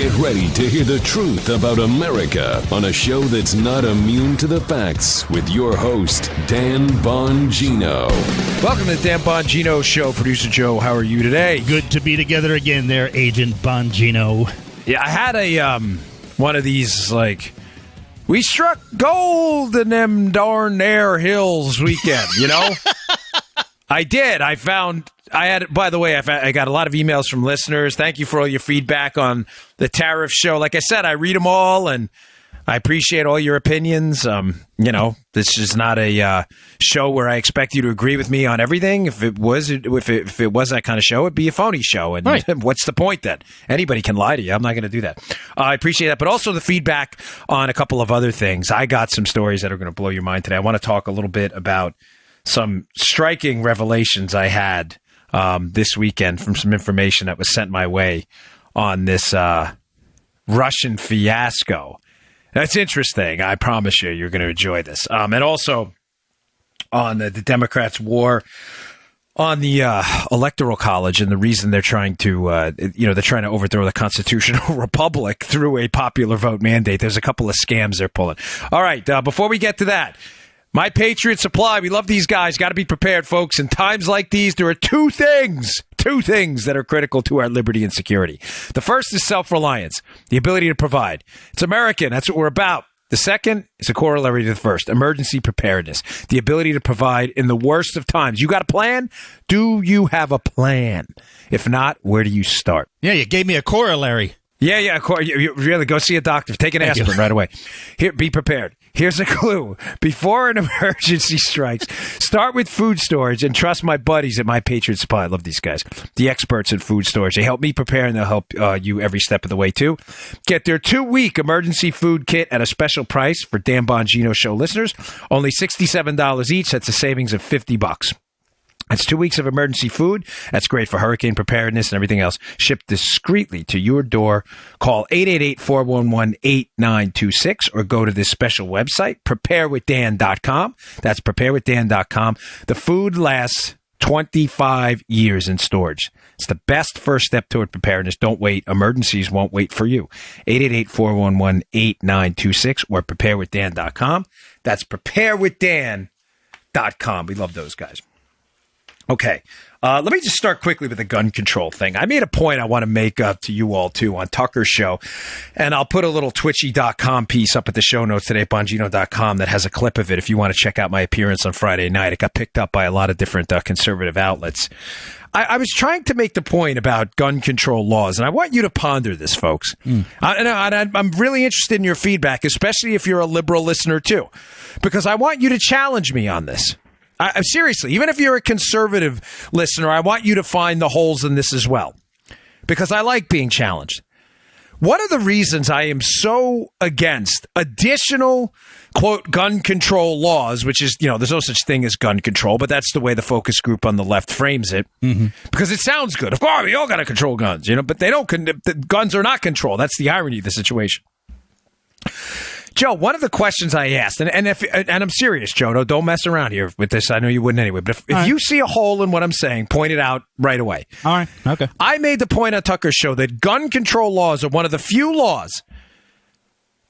Get ready to hear the truth about America on a show that's not immune to the facts with your host, Dan Bongino. Welcome to the Dan Bongino Show. Producer Joe, how are you today? Good to be together again there, Agent Bongino. Yeah, I had a one of these, like, we struck gold in them darn air hills weekend, you know? I did. I had, by the way, I got a lot of emails from listeners. Thank you for all your feedback on the tariff show. Like I said, I read them all, and I appreciate all your opinions. You know, this is not a show where I expect you to agree with me on everything. If it was that kind of show, it'd be a phony show. And right. What's the point then? Anybody can lie to you. I'm not going to do that. I appreciate that. But also the feedback on a couple of other things. I got some stories that are going to blow your mind today. I want to talk a little bit about some striking revelations I had this weekend from some information that was sent my way on this Russian fiasco. That's interesting. I promise you, you're going to enjoy this. And also on the Democrats' war on the Electoral College and the reason they're trying to, they're trying to overthrow the constitutional republic through a popular vote mandate. There's a couple of scams they're pulling. All right, before we get to that, My Patriot Supply, we love these guys. Got to be prepared, folks. In times like these, there are two things that are critical to our liberty and security. The first is self-reliance, the ability to provide. It's American. That's what we're about. The second is a corollary to the first, emergency preparedness, the ability to provide in the worst of times. You got a plan? Do you have a plan? If not, where do you start? Yeah, you gave me a corollary. Yeah. You really go see a doctor. Take an aspirin right away. Here, be prepared. Here's a clue. Before an emergency strikes, start with food storage and trust my buddies at My Patriot Supply. I love these guys. The experts in food storage. They help me prepare and they'll help you every step of the way too. Get their 2-week emergency food kit at a special price for Dan Bongino Show listeners. Only $67 each. That's a savings of $50. That's 2 weeks of emergency food. That's great for hurricane preparedness and everything else. Shipped discreetly to your door. Call 888-411-8926 or go to this special website, preparewithdan.com. That's preparewithdan.com. The food lasts 25 years in storage. It's the best first step toward preparedness. Don't wait. Emergencies won't wait for you. 888-411-8926 or preparewithdan.com. That's preparewithdan.com. We love those guys. Okay, let me just start quickly with the gun control thing. I made a point I want to make up to you all, too, on Tucker's show, and I'll put a little twitchy.com piece up at the show notes today at Bongino.com that has a clip of it if you want to check out my appearance on Friday night. It got picked up by a lot of different conservative outlets. I was trying to make the point about gun control laws, and I want you to ponder this, folks. I'm really interested in your feedback, especially if you're a liberal listener, too, because I want you to challenge me on this. Seriously, even if you're a conservative listener, I want you to find the holes in this as well, because I like being challenged. One of the reasons I am so against additional, quote, gun control laws, which is, there's no such thing as gun control, but that's the way the focus group on the left frames it, because it sounds good. Of course, we all got to control guns, but they don't. The guns are not controlled. That's the irony of the situation. Joe, one of the questions I asked, and I'm serious, Joe, don't mess around here with this. I know you wouldn't anyway, but if you see a hole in what I'm saying, point it out right away. All right, okay. I made the point on Tucker's show that gun control laws are one of the few laws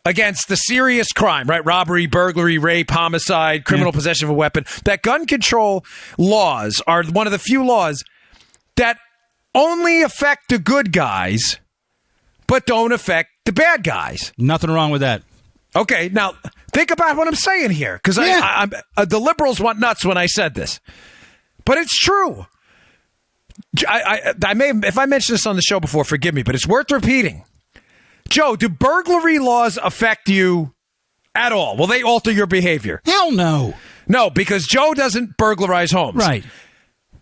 against the serious crime, right? Robbery, burglary, rape, homicide, criminal possession of a weapon. That gun control laws are one of the few laws that only affect the good guys, but don't affect the bad guys. Nothing wrong with that. Okay, now think about what I'm saying here, because the liberals went nuts when I said this, but it's true. If I mentioned this on the show before, forgive me, but it's worth repeating. Joe, do burglary laws affect you at all? Will they alter your behavior? Hell no. No, because Joe doesn't burglarize homes. Right.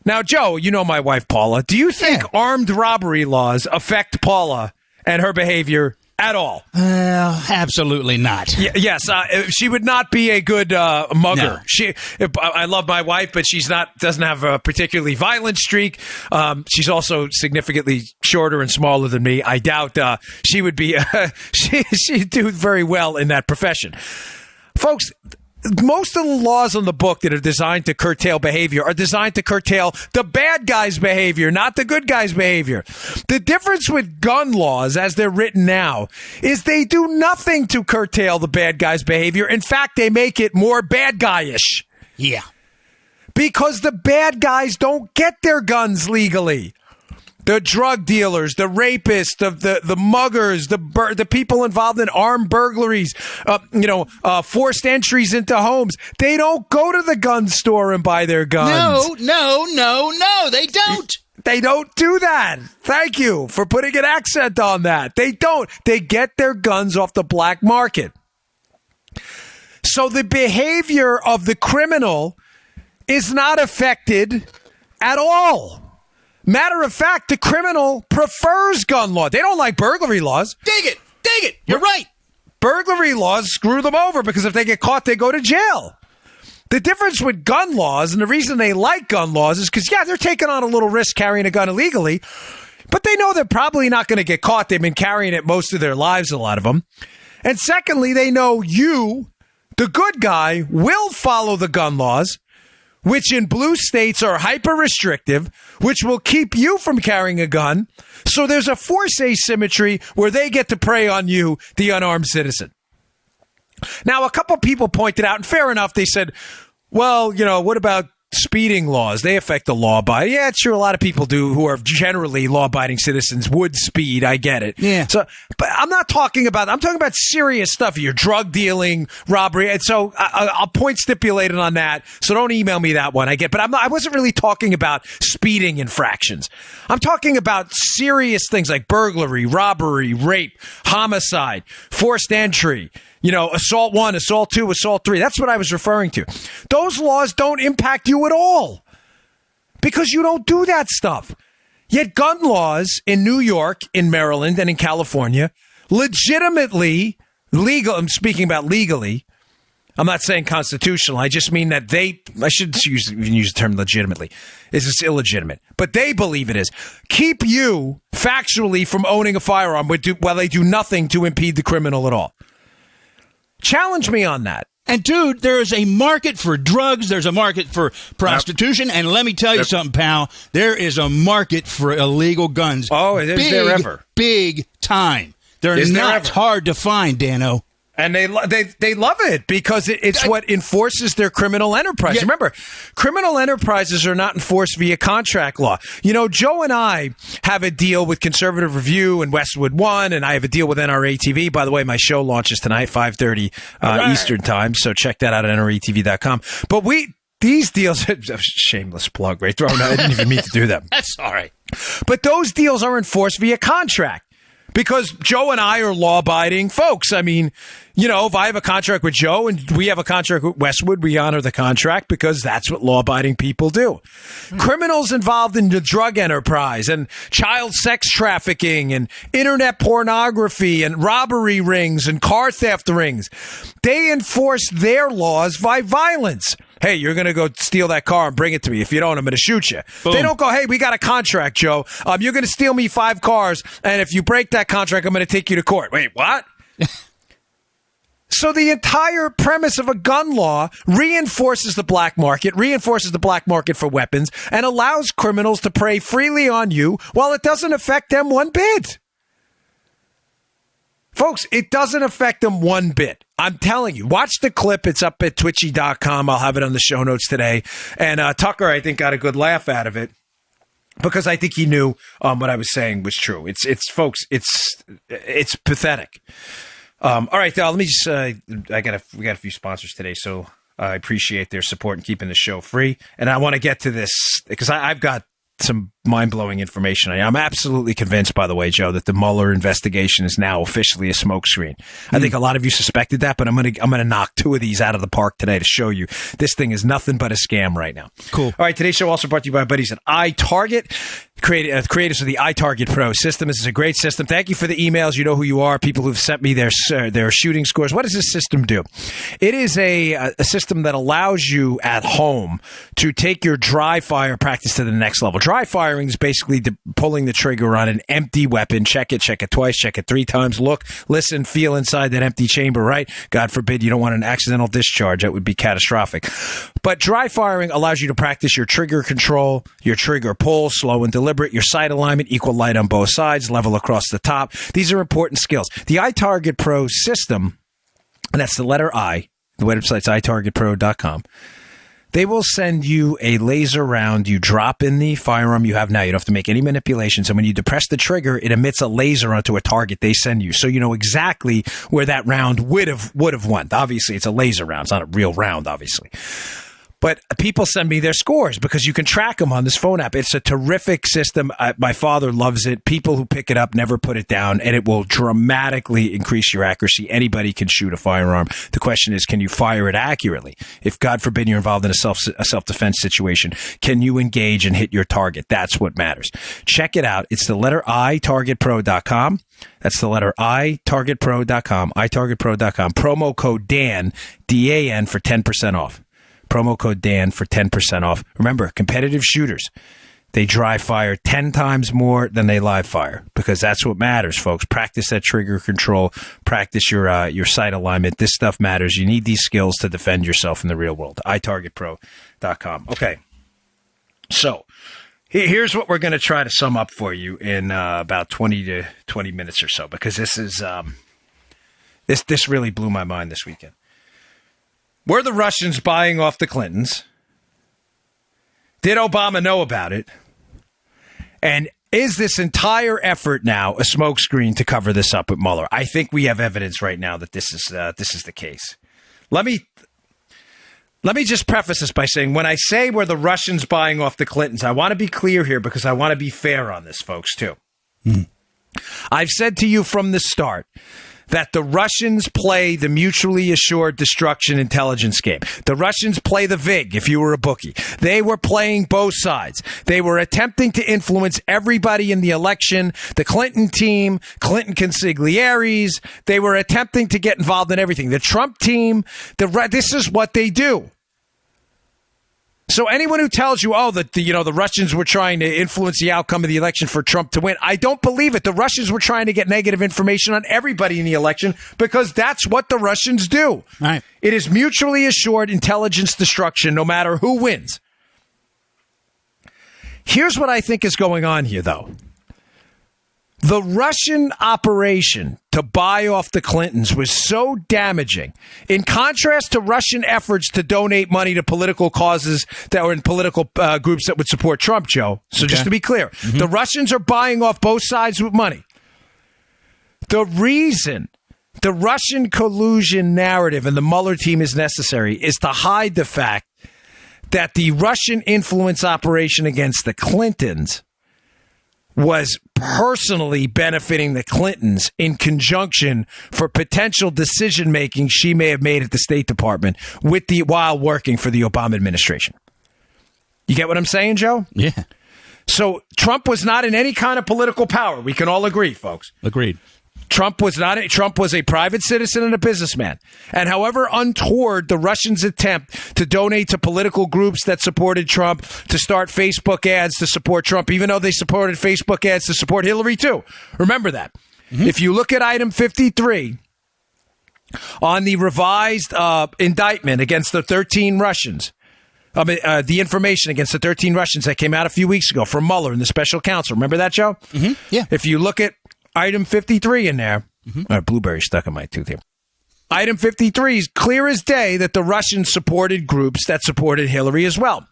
Now, Joe, you know my wife, Paula. Do you think armed robbery laws affect Paula and her behavior at all? Absolutely not. Yes, she would not be a good mugger. No. I love my wife, but doesn't have a particularly violent streak. She's also significantly shorter and smaller than me. I doubt she would be. She'd do very well in that profession, folks. most of the laws on the book that are designed to curtail behavior are designed to curtail the bad guy's behavior, not the good guy's behavior. The difference with gun laws, as they're written now, is they do nothing to curtail the bad guy's behavior. In fact, they make it more bad guyish. Yeah. Because the bad guys don't get their guns legally. The drug dealers, the rapists, the muggers, the people involved in armed burglaries, forced entries into homes. They don't go to the gun store and buy their guns. No, they don't. They don't do that. Thank you for putting an accent on that. They don't. They get their guns off the black market. So the behavior of the criminal is not affected at all. Matter of fact, the criminal prefers gun law. They don't like burglary laws. Dig it. You're right. Burglary laws screw them over because if they get caught, they go to jail. The difference with gun laws, and the reason they like gun laws is because, they're taking on a little risk carrying a gun illegally, but they know they're probably not going to get caught. They've been carrying it most of their lives, a lot of them. And secondly, they know you, the good guy, will follow the gun laws, which in blue states are hyper restrictive, which will keep you from carrying a gun. So there's a force asymmetry where they get to prey on you, the unarmed citizen. Now, a couple people pointed out, and fair enough, they said, well, what about speeding laws? They affect the law abiding. Yeah, it's true. A lot of people do who are generally law-abiding citizens would speed. I get it. Yeah. So, but I'm talking about serious stuff. You're drug dealing, robbery. And so I'll point stipulated on that. So don't email me that one. I get, but I wasn't really talking about speeding infractions. I'm talking about serious things like burglary, robbery, rape, homicide, forced entry. Assault 1, assault 2, assault 3. That's what I was referring to. Those laws don't impact you at all because you don't do that stuff. Yet gun laws in New York, in Maryland, and in California, legitimately legal. I'm speaking about legally. I'm not saying constitutional. I just mean that I should use the term legitimately. This is illegitimate. But they believe it is. Keep you factually from owning a firearm while they do nothing to impede the criminal at all. Challenge me on that. And, dude, there is a market for drugs. There's a market for prostitution. And let me tell you something, pal. There is a market for illegal guns. Oh, is there ever? Big time. They're not hard to find, Dano. And they love it because it's what enforces their criminal enterprise. Yeah. Remember, criminal enterprises are not enforced via contract law. Joe and I have a deal with Conservative Review and Westwood One, and I have a deal with NRA TV. By the way, my show launches tonight, 5:30 Eastern time, so check that out at NRATV.com. But these deals, shameless plug, right? I didn't even mean to do that. That's all right. But those deals are enforced via contract. Because Joe and I are law-abiding folks. I mean, if I have a contract with Joe and we have a contract with Westwood, we honor the contract because that's what law-abiding people do. Criminals involved in the drug enterprise and child sex trafficking and internet pornography and robbery rings and car theft rings, they enforce their laws by violence. Hey, you're going to go steal that car and bring it to me. If you don't, I'm going to shoot you. Boom. They don't go, hey, we got a contract, Joe. You're going to steal me 5 cars, and if you break that contract, I'm going to take you to court. Wait, what? So the entire premise of a gun law reinforces the black market for weapons, and allows criminals to prey freely on you while it doesn't affect them one bit. Folks, it doesn't affect them one bit. I'm telling you. Watch the clip. It's up at twitchy.com. I'll have it on the show notes today. And Tucker, I think, got a good laugh out of it because I think he knew what I was saying was true. It's folks, it's pathetic. All right, let me just we got a few sponsors today, so I appreciate their support in keeping the show free. And I want to get to this because I've got some mind-blowing information. I'm absolutely convinced, by the way, Joe, that the Mueller investigation is now officially a smokescreen. I think a lot of you suspected that, but I'm gonna knock 2 of these out of the park today to show you this thing is nothing but a scam right now. Cool. All right, today's show also brought to you by our buddies at iTarget. creators of the iTarget Pro system. This is a great system. Thank you for the emails. You know who you are. People who've sent me their shooting scores. What does this system do? It is a system that allows you at home to take your dry fire practice to the next level. Dry firing is basically pulling the trigger on an empty weapon. Check it twice, check it 3 times. Look, listen, feel inside that empty chamber, right? God forbid you don't want an accidental discharge. That would be catastrophic. But dry firing allows you to practice your trigger control, your trigger pull, slow and deliberate, your sight alignment, equal light on both sides, level across the top. These are important skills. The iTarget Pro system, and that's the letter I, the website's itargetpro.com. They will send you a laser round. You drop in the firearm you have now. You don't have to make any manipulations. And when you depress the trigger, it emits a laser onto a target they send you. So you know exactly where that round would have went. Obviously, it's a laser round. It's not a real round, obviously. But people send me their scores because you can track them on this phone app. It's a terrific system. My father loves it. People who pick it up never put it down, and it will dramatically increase your accuracy. Anybody can shoot a firearm. The question is, can you fire it accurately? If, God forbid, you're involved in a self-defense situation, can you engage and hit your target? That's what matters. Check it out. It's the letter I, targetpro.com. That's the letter I, targetpro.com, itargetpro.com. Promo code DAN, D-A-N, for 10% off. Promo code Dan for 10% off. Remember, competitive shooters, they dry fire 10 times more than they live fire because that's what matters, folks. Practice that trigger control. Practice your sight alignment. This stuff matters. You need these skills to defend yourself in the real world. itargetpro.com. Okay. So here's what we're going to try to sum up for you in about 20 to 20 minutes or so because this is this really blew my mind this weekend. Were the Russians buying off the Clintons? Did Obama know about it? And is this entire effort now a smokescreen to cover this up with Mueller? I think we have evidence right now that this is the case. Let me just preface this by saying when I say were the Russians buying off the Clintons, I want to be clear here because I want to be fair on this, folks, too. I've said to you from the start that the Russians play the mutually assured destruction intelligence game. The Russians play the VIG, if you were a bookie. They were playing both sides. They were attempting to influence everybody in the election, the Clinton team, Clinton consiglieres. They were attempting to get involved in everything. The Trump team, this is what they do. So anyone who tells you, the Russians were trying to influence the outcome of the election for Trump to win, I don't believe it. The Russians were trying to get negative information on everybody in the election because that's what the Russians do. Right. It is mutually assured intelligence destruction, no matter who wins. Here's what I think is going on here, though. The Russian operation to buy off the Clintons was so damaging. In contrast to Russian efforts to donate money to political causes that were in political groups that would support Trump, Joe. So just to be clear, the Russians are buying off both sides with money. The reason the Russian collusion narrative and the Mueller team is necessary is to hide the fact that the Russian influence operation against the Clintons was personally benefiting the Clintons in conjunction for potential decision-making she may have made at the State Department while working for the Obama administration. You get what I'm saying, Joe? Yeah. So Trump was not in any kind of political power. We can all agree, folks. Agreed. Trump was a private citizen and a businessman. And however untoward the Russians' attempt to donate to political groups that supported Trump, to start Facebook ads to support Trump, even though they supported Facebook ads to support Hillary too. Remember that. If you look at item 53 on the revised indictment against the 13 Russians, the information against the 13 Russians that came out a few weeks ago from Mueller and the special counsel. Remember that, Joe? Yeah. If you look at item 53 in there. Blueberry stuck in my tooth here. Item 53 is clear as day that the Russians supported groups that supported Hillary as well.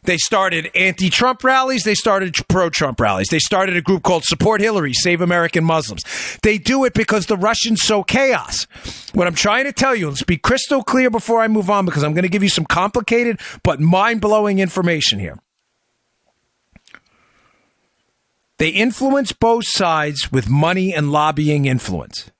They started anti-Trump rallies. They started pro-Trump rallies. They started a group called Support Hillary, Save American Muslims. They do it because the Russians sow chaos. What I'm trying to tell you, let's be crystal clear before I move on because I'm going to give you some complicated but mind-blowing information here. They influence both sides with money and lobbying influence.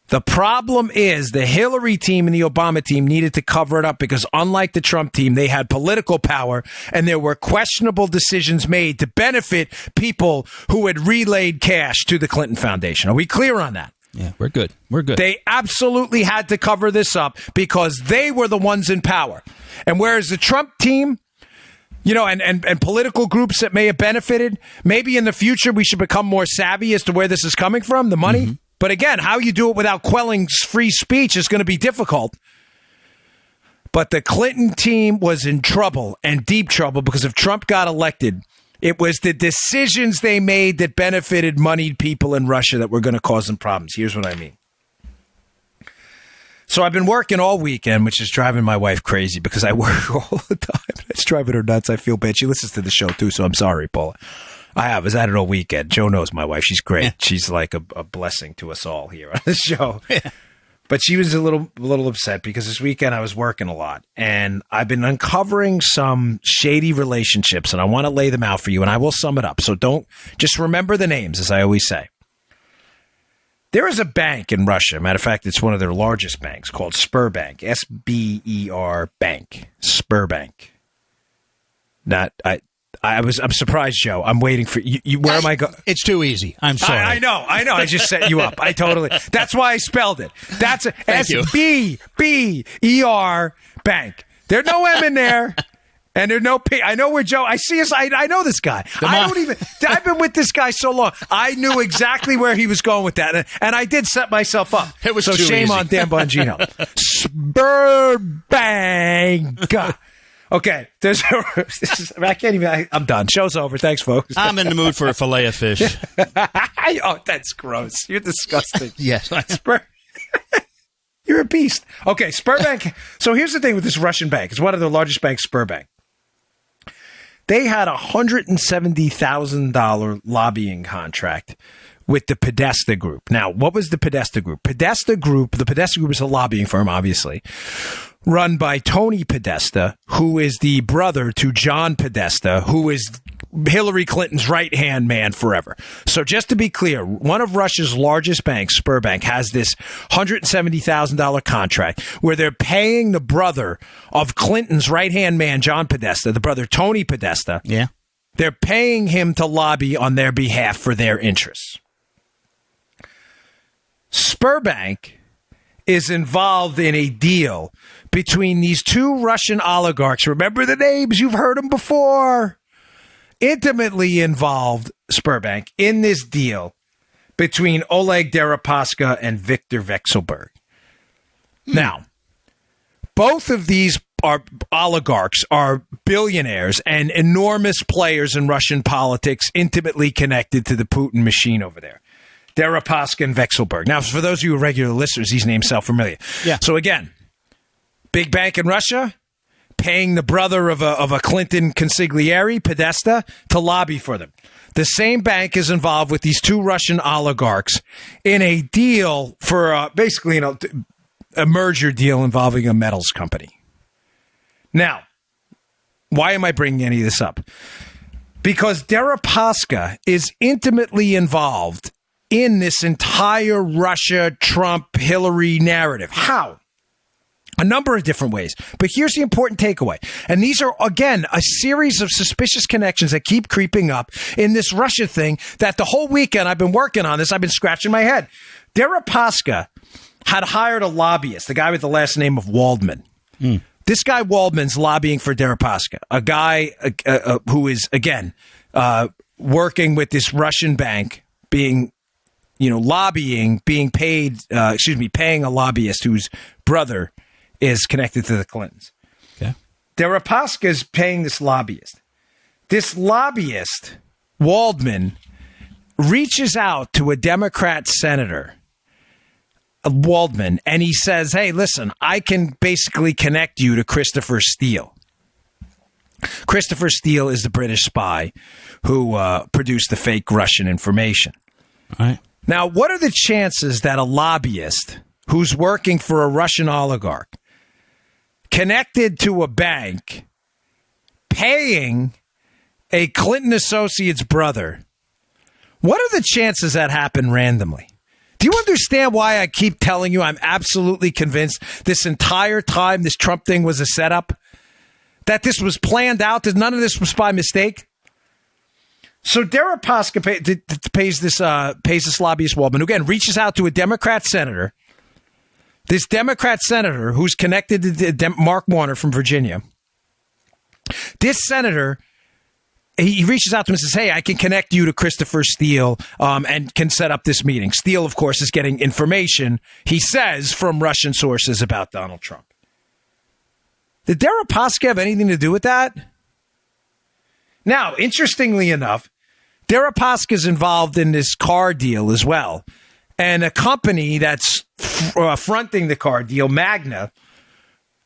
The problem is the Hillary team and the Obama team needed to cover it up because unlike the Trump team, they had political power and there were questionable decisions made to benefit people who had relayed cash to the Clinton Foundation. Are we clear on that? Yeah, we're good. We're good. They absolutely had to cover this up because they were the ones in power. And whereas the Trump team, and political groups that may have benefited, maybe in the future we should become more savvy as to where this is coming from, the money. Mm-hmm. But again, how you do it without quelling free speech is going to be difficult. But the Clinton team was in trouble and deep trouble because if Trump got elected, it was the decisions they made that benefited moneyed people in Russia that were going to cause them problems. Here's what I mean. So I've been working all weekend, which is driving my wife crazy because I work all the time. It's driving her nuts. I feel bad. She listens to the show, too, so I'm sorry, Paula. I was at it all weekend. Joe knows my wife. She's great. Yeah. She's like a blessing to us all here on the show. Yeah. But she was a little upset because this weekend I was working a lot. And I've been uncovering some shady relationships, and I want to lay them out for you, and I will sum it up. So just remember the names, as I always say. There is a bank in Russia. Matter of fact, it's one of their largest banks called Sberbank. S-B-E-R Bank. Sberbank. I'm surprised, Joe. I'm waiting for you. Where am I going? It's too easy. I'm sorry. I know. I just set you up. That's why I spelled it. That's S-B-B-E-R Bank. There's no M in there. And there's no P. I know where Joe. I know this guy. I've been with this guy so long. I knew exactly where he was going with that, and I did set myself up. It was so too shame easy. on Dan Bongino. Sberbank. Okay, I can't even. I'm done. Show's over. Thanks, folks. I'm in the mood for a fillet of fish. Oh, that's gross. You're disgusting. Yes. You're a beast. Okay, Sberbank. So here's the thing with this Russian bank. It's one of the largest banks, Sberbank. They had a $170,000 lobbying contract with the Podesta Group. Now, what was the Podesta Group? The Podesta Group is a lobbying firm, obviously, run by Tony Podesta, who is the brother to John Podesta, who is Hillary Clinton's right-hand man forever. So just to be clear, one of Russia's largest banks, Sberbank, has this $170,000 contract where they're paying the brother of Clinton's right-hand man, John Podesta, the brother Tony Podesta. Yeah. They're paying him to lobby on their behalf for their interests. Sberbank is involved in a deal between these two Russian oligarchs. Remember the names? You've heard them before. Intimately involved, Sberbank, in this deal between Oleg Deripaska and Viktor Vekselberg. Now, both of these oligarchs are billionaires and enormous players in Russian politics, intimately connected to the Putin machine over there. Deripaska and Vekselberg. Now, for those of you regular listeners, these names sound familiar. Yeah. So again, big bank in Russia, paying the brother of a Clinton consigliere, Podesta, to lobby for them. The same bank is involved with these two Russian oligarchs in a deal for basically, a merger deal involving a metals company. Now, why am I bringing any of this up? Because Deripaska is intimately involved in this entire Russia, Trump, Hillary narrative. How? A number of different ways. But here's the important takeaway. And these are, again, a series of suspicious connections that keep creeping up in this Russia thing that the whole weekend I've been working on this. I've been scratching my head. Deripaska had hired a lobbyist, the guy with the last name of Waldman. This guy Waldman's lobbying for Deripaska, a guy who is, again, working with this Russian bank, being lobbying, being paid, paying a lobbyist whose brother is connected to the Clintons. Okay. Deripaska is paying this lobbyist. This lobbyist, Waldman, reaches out to a Democrat senator, Waldman, and he says, hey, listen, I can basically connect you to Christopher Steele. Christopher Steele is the British spy who produced the fake Russian information. All right. Now, what are the chances that a lobbyist who's working for a Russian oligarch connected to a bank paying a Clinton associate's brother, what are the chances that happen randomly? Do you understand why I keep telling you I'm absolutely convinced this entire time this Trump thing was a setup? That this was planned out, that none of this was by mistake? So Deripaska pays this lobbyist woman, who again reaches out to a Democrat senator. This Democrat senator who's connected to Mark Warner from Virginia. This senator, he reaches out to him and says, hey, I can connect you to Christopher Steele and can set up this meeting. Steele, of course, is getting information, he says, from Russian sources about Donald Trump. Did Deripaska have anything to do with that? Now, interestingly enough, Deripaska is involved in this car deal as well. And a company that's fronting the car deal, Magna,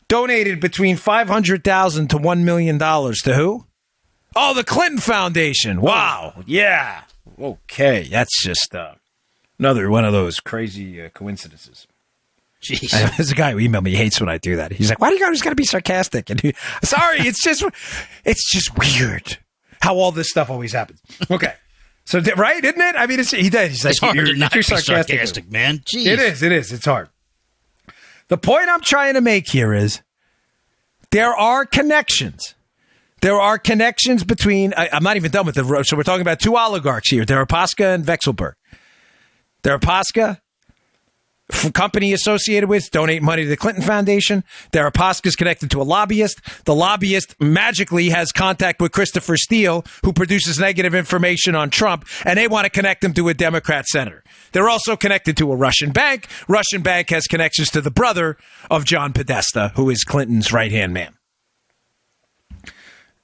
donated between $500,000 to $1 million to who? Oh, the Clinton Foundation. Wow. Yeah. Okay. That's just another one of those crazy coincidences. Jeez. There's a guy who emailed me. He hates when I do that. He's like, why do you always got to be sarcastic? And sorry, it's just weird how all this stuff always happens. Okay. So, right, isn't it? I mean, he does. He's like, it's hard to not be sarcastic, man. Jeez. It is. It's hard. The point I'm trying to make here is there are connections. There are connections between, I'm not even done with the, so we're talking about two oligarchs here, Deripaska and Vexelberg. Deripaska, company associated with, donate money to the Clinton Foundation. Deripaska is connected to a lobbyist. The lobbyist magically has contact with Christopher Steele, who produces negative information on Trump, and they want to connect him to a Democrat senator. They're also connected to a Russian bank. Russian bank has connections to the brother of John Podesta, who is Clinton's right-hand man.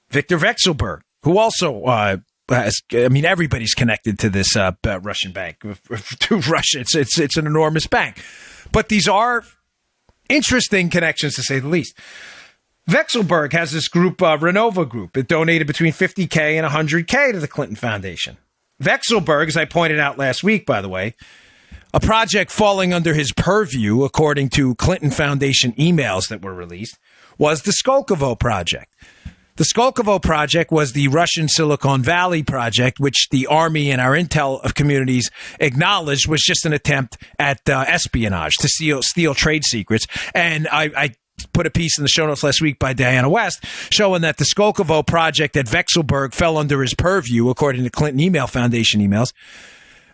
Victor Vexelberg, who also everybody's connected to this Russian bank. To Russia, it's an enormous bank. But these are interesting connections, to say the least. Vexelberg has this group, Renova Group. It donated between $50K and $100K to the Clinton Foundation. Vexelberg, as I pointed out last week, by the way, a project falling under his purview, according to Clinton Foundation emails that were released, was the Skolkovo Project. The Skolkovo Project was the Russian Silicon Valley project, which the Army and our intel communities acknowledged was just an attempt at espionage to steal trade secrets. And I put a piece in the show notes last week by Diana West showing that the Skolkovo Project at Vexelberg fell under his purview, according to Clinton Email Foundation emails,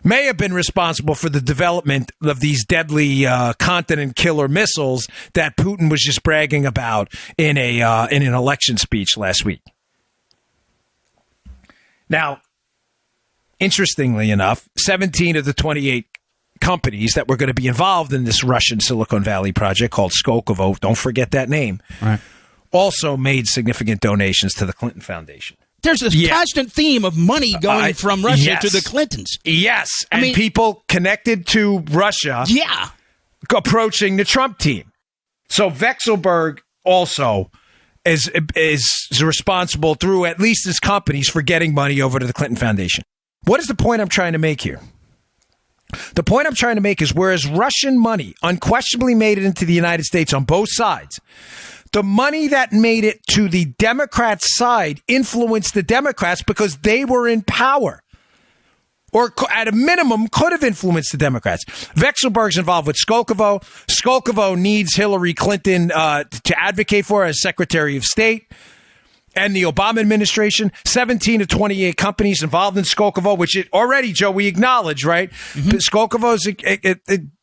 may have been responsible for the development of these deadly continent killer missiles that Putin was just bragging about in an election speech last week. Now, interestingly enough, 17 of the 28 companies that were going to be involved in this Russian Silicon Valley project called Skolkovo, don't forget that name, right, also made significant donations to the Clinton Foundation. There's this constant theme of money going from Russia to the Clintons. Yes. And people connected to Russia approaching the Trump team. So Vexelberg also is responsible through at least his companies for getting money over to the Clinton Foundation. What is the point I'm trying to make here? The point I'm trying to make is whereas Russian money unquestionably made it into the United States on both sides, the money that made it to the Democrats' side influenced the Democrats because they were in power. Or at a minimum, could have influenced the Democrats. Vexelberg's involved with Skolkovo. Skolkovo needs Hillary Clinton to advocate for as Secretary of State. And the Obama administration, 17 to 28 companies involved in Skolkovo, which already, Joe, we acknowledge, right? Mm-hmm. Skolkovo's,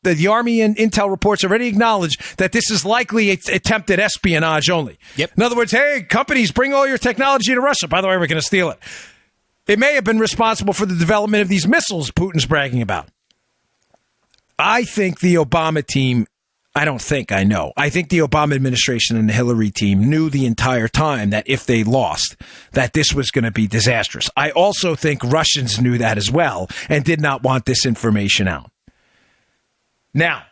the Army and Intel reports already acknowledge that this is likely attempted espionage only. Yep. In other words, hey, companies, bring all your technology to Russia. By the way, we're going to steal it. It may have been responsible for the development of these missiles Putin's bragging about. I think the Obama team, I think the Obama administration and the Hillary team knew the entire time that if they lost, that this was going to be disastrous. I also think Russians knew that as well and did not want this information out. Now,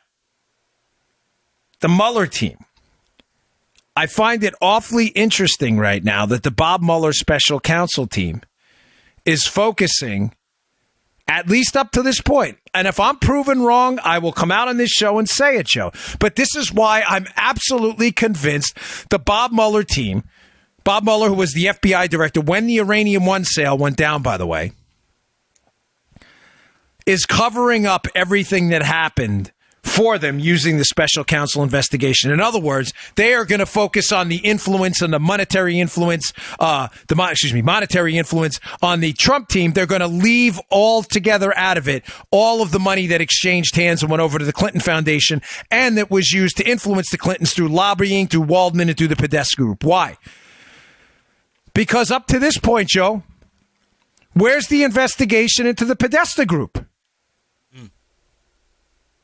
the Mueller team. I find it awfully interesting right now that the Bob Mueller special counsel team is focusing, at least up to this point. And if I'm proven wrong, I will come out on this show and say it, Joe. But this is why I'm absolutely convinced the Bob Mueller team, Bob Mueller, who was the FBI director when the Uranium One sale went down, by the way, is covering up everything that happened for them using the special counsel investigation. In other words, they are going to focus on the influence and the monetary influence, monetary influence on the Trump team. They're going to leave altogether out of it all of the money that exchanged hands and went over to the Clinton Foundation and that was used to influence the Clintons through lobbying, through Waldman, and through the Podesta Group. Why? Because up to this point, Joe, where's the investigation into the Podesta Group?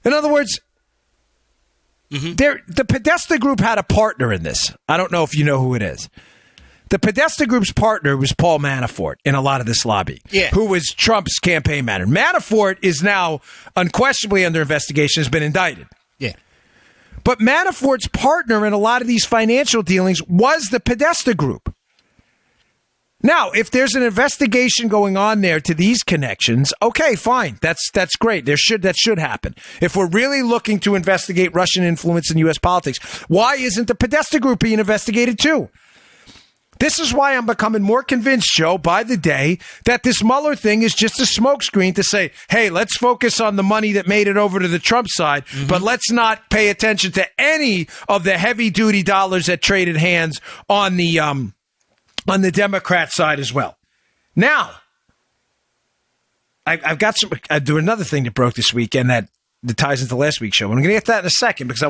In other words, the Podesta Group had a partner in this. I don't know if you know who it is. The Podesta Group's partner was Paul Manafort in a lot of this lobby, who was Trump's campaign manager. Manafort is now unquestionably under investigation, has been indicted. Yeah. But Manafort's partner in a lot of these financial dealings was the Podesta Group. Now, if there's an investigation going on there to these connections, okay, fine. That's great. That should happen. If we're really looking to investigate Russian influence in U.S. politics, why isn't the Podesta Group being investigated too? This is why I'm becoming more convinced, Joe, by the day, that this Mueller thing is just a smokescreen to say, hey, let's focus on the money that made it over to the Trump side, but let's not pay attention to any of the heavy-duty dollars that traded hands on the Democrat side as well. Now, I've got I do another thing that broke this weekend that ties into last week's show. And I'm going to get to that in a second because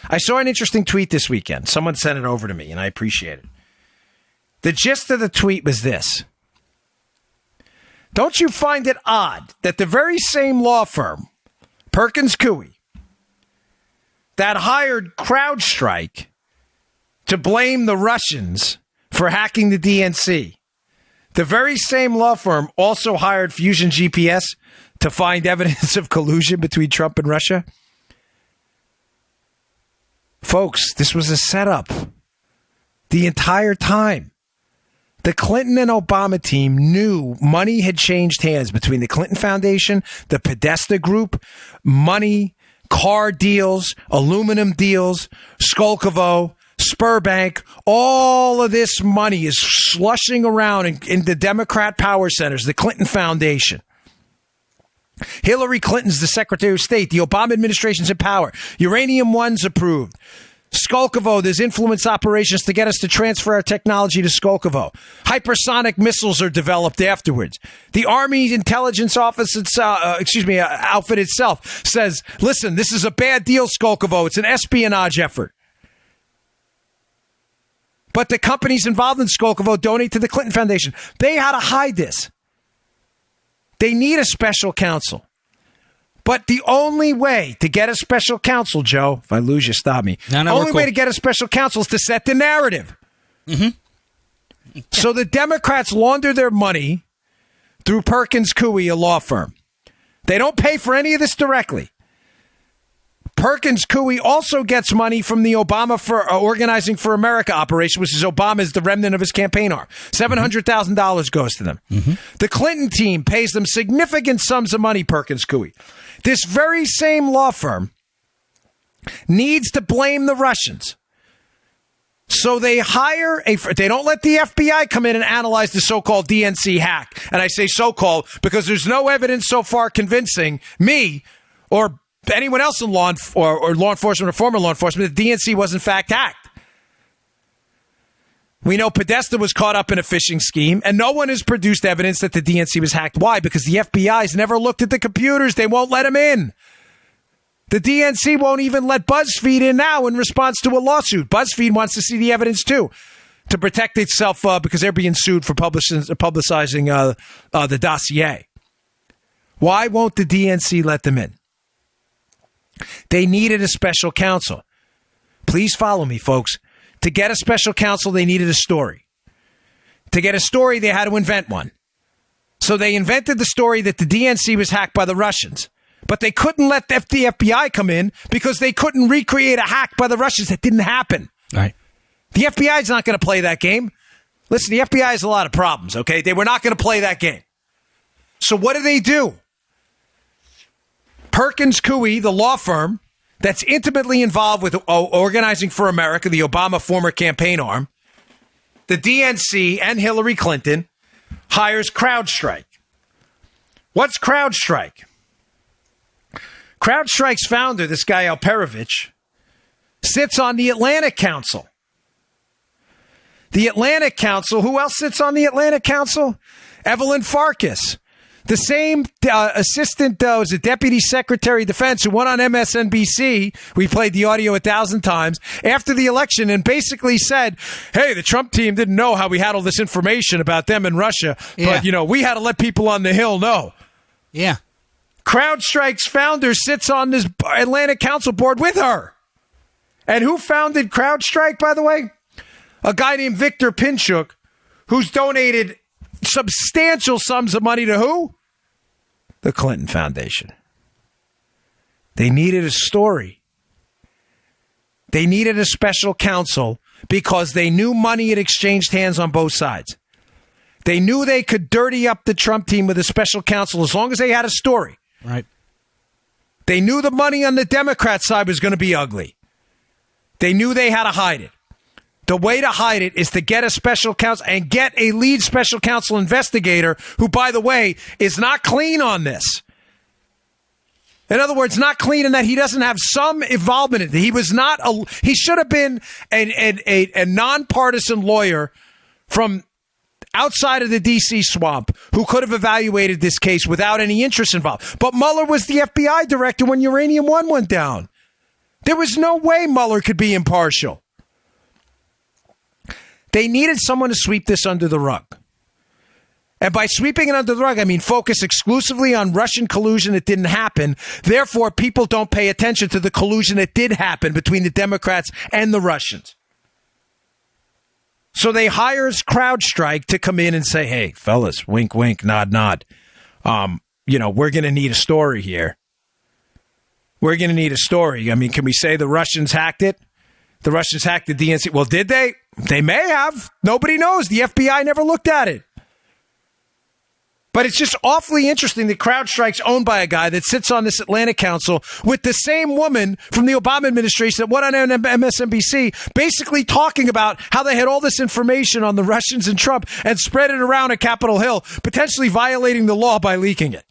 I saw an interesting tweet this weekend. Someone sent it over to me, and I appreciate it. The gist of the tweet was this. Don't you find it odd that the very same law firm, Perkins Coie, that hired CrowdStrike to blame the Russians for hacking the DNC, the very same law firm also hired Fusion GPS to find evidence of collusion between Trump and Russia? Folks, this was a setup the entire time. The Clinton and Obama team knew money had changed hands between the Clinton Foundation, the Podesta Group, money, car deals, aluminum deals, Skolkovo, Spurbank. All of this money is slushing around in the Democrat power centers, the Clinton Foundation. Hillary Clinton's the Secretary of State. The Obama administration's in power. Uranium One's approved. Skolkovo, there's influence operations to get us to transfer our technology to Skolkovo. Hypersonic missiles are developed afterwards. The Army Intelligence Office, outfit itself says, listen, this is a bad deal, Skolkovo. It's an espionage effort. But the companies involved in Skolkovo donate to the Clinton Foundation. They had to hide this. They need a special counsel. But the only way to get a special counsel, Joe, if I lose you, stop me. The only way to get a special counsel is to set the narrative. So the Democrats launder their money through Perkins Coie, a law firm. They don't pay for any of this directly. Perkins Coie also gets money from the Obama for Organizing for America operation, which is Obama's the remnant of his campaign arm. $700,000 goes to them. The Clinton team pays them significant sums of money, Perkins Coie. This very same law firm needs to blame the Russians. So they hire they don't let the FBI come in and analyze the so-called DNC hack. And I say so-called because there's no evidence so far convincing me or anyone else in law enforcement or former law enforcement that DNC was in fact hacked. We know Podesta was caught up in a phishing scheme, and no one has produced evidence that the DNC was hacked. Why? Because the FBI's never looked at the computers. They won't let them in. The DNC won't even let BuzzFeed in now in response to a lawsuit. BuzzFeed wants to see the evidence, too, to protect itself because they're being sued for publicizing the dossier. Why won't the DNC let them in? They needed a special counsel. Please follow me, folks. To get a special counsel, they needed a story. To get a story, they had to invent one. So they invented the story that the DNC was hacked by the Russians. But they couldn't let the FBI come in because they couldn't recreate a hack by the Russians. That didn't happen. Right. The FBI is not going to play that game. Listen, the FBI has a lot of problems, okay? They were not going to play that game. So what do? Perkins Coie, the law firm that's intimately involved with Organizing for America, the Obama former campaign arm, the DNC and Hillary Clinton, hires CrowdStrike. What's CrowdStrike? CrowdStrike's founder, this guy Alperovich, sits on the Atlantic Council. The Atlantic Council, who else sits on the Atlantic Council? Evelyn Farkas. The same assistant, was a deputy secretary of defense who went on MSNBC. We played the audio 1,000 times after the election and basically said, hey, the Trump team didn't know how we had all this information about them in Russia. Yeah. But, we had to let people on the Hill know. Yeah. CrowdStrike's founder sits on this Atlantic Council board with her. And who founded CrowdStrike, by the way? A guy named Victor Pinchuk, who's donated substantial sums of money to who? The Clinton Foundation. They needed a story. They needed a special counsel because they knew money had exchanged hands on both sides. They knew they could dirty up the Trump team with a special counsel as long as they had a story. Right. They knew the money on the Democrat side was going to be ugly. They knew they had to hide it. The way to hide it is to get a special counsel and get a lead special counsel investigator who, by the way, is not clean on this. In other words, not clean in that he doesn't have some involvement in it. He was not he should have been a nonpartisan lawyer from outside of the D.C. swamp who could have evaluated this case without any interest involved. But Mueller was the FBI director when Uranium One went down. There was no way Mueller could be impartial. They needed someone to sweep this under the rug. And by sweeping it under the rug, I mean focus exclusively on Russian collusion that didn't happen. Therefore, people don't pay attention to the collusion that did happen between the Democrats and the Russians. So they hires CrowdStrike to come in and say, hey, fellas, wink, wink, nod, nod. We're going to need a story here. We're going to need a story. I mean, can we say the Russians hacked it? The Russians hacked the DNC. Well, did they? They may have. Nobody knows. The FBI never looked at it. But it's just awfully interesting that CrowdStrike's owned by a guy that sits on this Atlantic Council with the same woman from the Obama administration that went on MSNBC basically talking about how they had all this information on the Russians and Trump and spread it around at Capitol Hill, potentially violating the law by leaking it.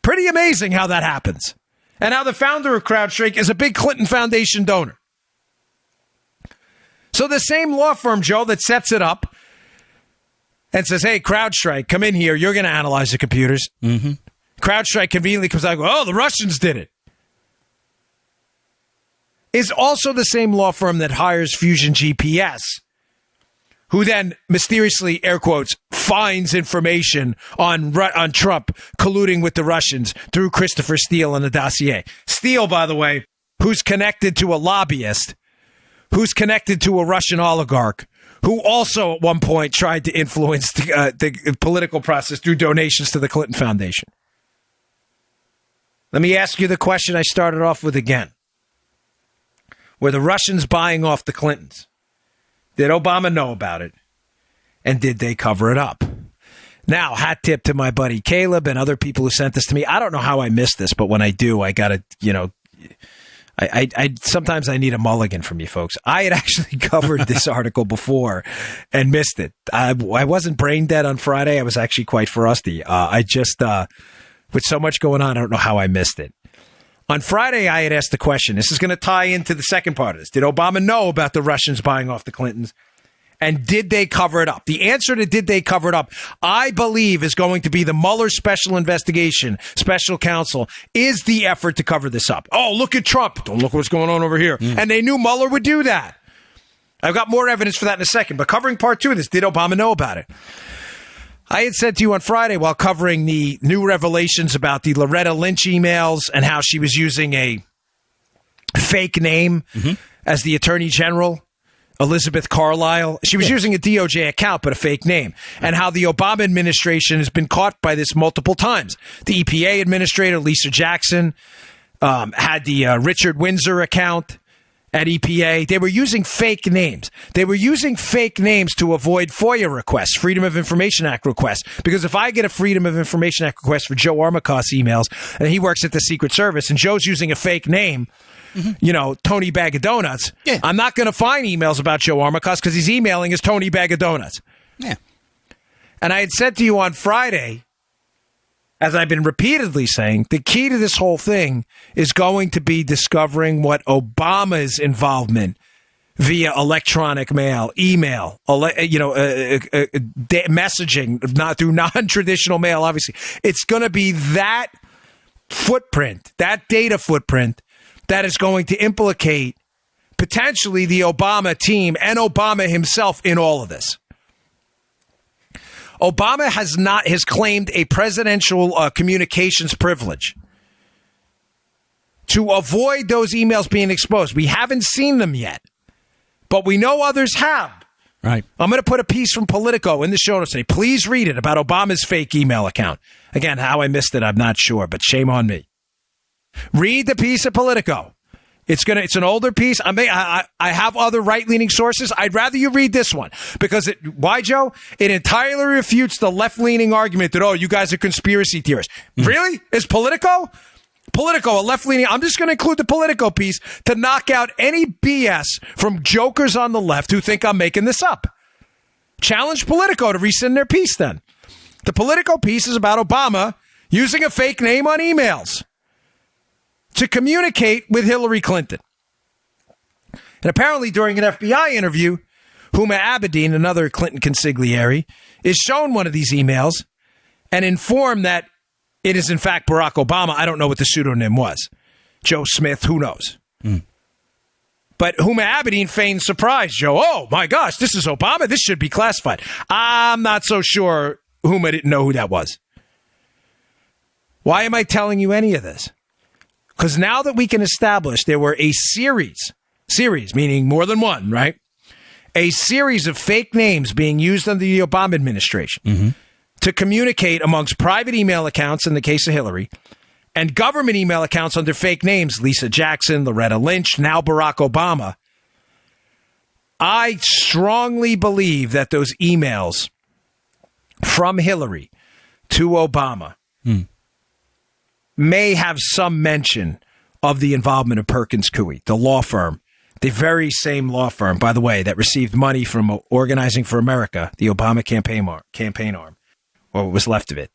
Pretty amazing how that happens. And how the founder of CrowdStrike is a big Clinton Foundation donor. So the same law firm, Joe, that sets it up and says, hey, CrowdStrike, come in here. You're going to analyze the computers. Mm-hmm. CrowdStrike conveniently comes out and goes, oh, the Russians did it. Is also the same law firm that hires Fusion GPS, who then mysteriously, air quotes, finds information on Trump colluding with the Russians through Christopher Steele and the dossier. Steele, by the way, who's connected to a lobbyist, who's connected to a Russian oligarch, who also at one point tried to influence the political process through donations to the Clinton Foundation. Let me ask you the question I started off with again. Were the Russians buying off the Clintons? Did Obama know about it? And did they cover it up? Now, hat tip to my buddy Caleb and other people who sent this to me. I don't know how I missed this, but when I do, I got to, I sometimes I need a mulligan from you folks. I had actually covered this article before and missed it. I wasn't brain dead on Friday. I was actually quite frosty. I just, with so much going on, I don't know how I missed it. On Friday, I had asked the question. This is going to tie into the second part of this. Did Obama know about the Russians buying off the Clintons? And did they cover it up? The answer to did they cover it up, I believe, is going to be the Mueller special investigation, special counsel, is the effort to cover this up. Oh, look at Trump. Don't look what's going on over here. And they knew Mueller would do that. I've got more evidence for that in a second. But covering part two of this, did Obama know about it? I had said to you on Friday while covering the new revelations about the Loretta Lynch emails and how she was using a fake name as the Attorney General, Elizabeth Carlisle. She was using a DOJ account, but a fake name. And how the Obama administration has been caught by this multiple times. The EPA administrator, Lisa Jackson, had the Richard Windsor account at EPA. They were using fake names. They were using fake names to avoid FOIA requests, Freedom of Information Act requests. Because if I get a Freedom of Information Act request for Joe Armacost emails, and he works at the Secret Service, and Joe's using a fake name, Tony Bag of Donuts, I'm not going to find emails about Joe Armacost because he's emailing as Tony Bag of Donuts. Yeah. And I had said to you on Friday, as I've been repeatedly saying, the key to this whole thing is going to be discovering what Obama's involvement via electronic mail, email, messaging, not through non-traditional mail, obviously. It's going to be that footprint, that data footprint, that is going to implicate potentially the Obama team and Obama himself in all of this. Obama has claimed a presidential communications privilege to avoid those emails being exposed. We haven't seen them yet, but we know others have. Right. I'm going to put a piece from Politico in the show notes today. Please read it about Obama's fake email account. Again, how I missed it, I'm not sure, but shame on me. Read the piece of Politico. It's an older piece. I have other right-leaning sources. I'd rather you read this one because why, Joe? It entirely refutes the left-leaning argument that, you guys are conspiracy theorists. Really? Is Politico, a left-leaning? I'm just going to include the Politico piece to knock out any BS from jokers on the left who think I'm making this up. Challenge Politico to rescind their piece then. The Politico piece is about Obama using a fake name on emails to communicate with Hillary Clinton. And apparently during an FBI interview, Huma Abedin, another Clinton consigliere, is shown one of these emails and informed that it is in fact Barack Obama. I don't know what the pseudonym was. Joe Smith, who knows? But Huma Abedin feigned surprise, Joe. Oh, my gosh, this is Obama? This should be classified. I'm not so sure Huma didn't know who that was. Why am I telling you any of this? Because now that we can establish there were a series, meaning more than one, right? A series of fake names being used under the Obama administration to communicate amongst private email accounts in the case of Hillary and government email accounts under fake names, Lisa Jackson, Loretta Lynch, now Barack Obama. I strongly believe that those emails from Hillary to Obama may have some mention of the involvement of Perkins Coie, the law firm, the very same law firm, by the way, that received money from Organizing for America, the Obama campaign arm, or what was left of it,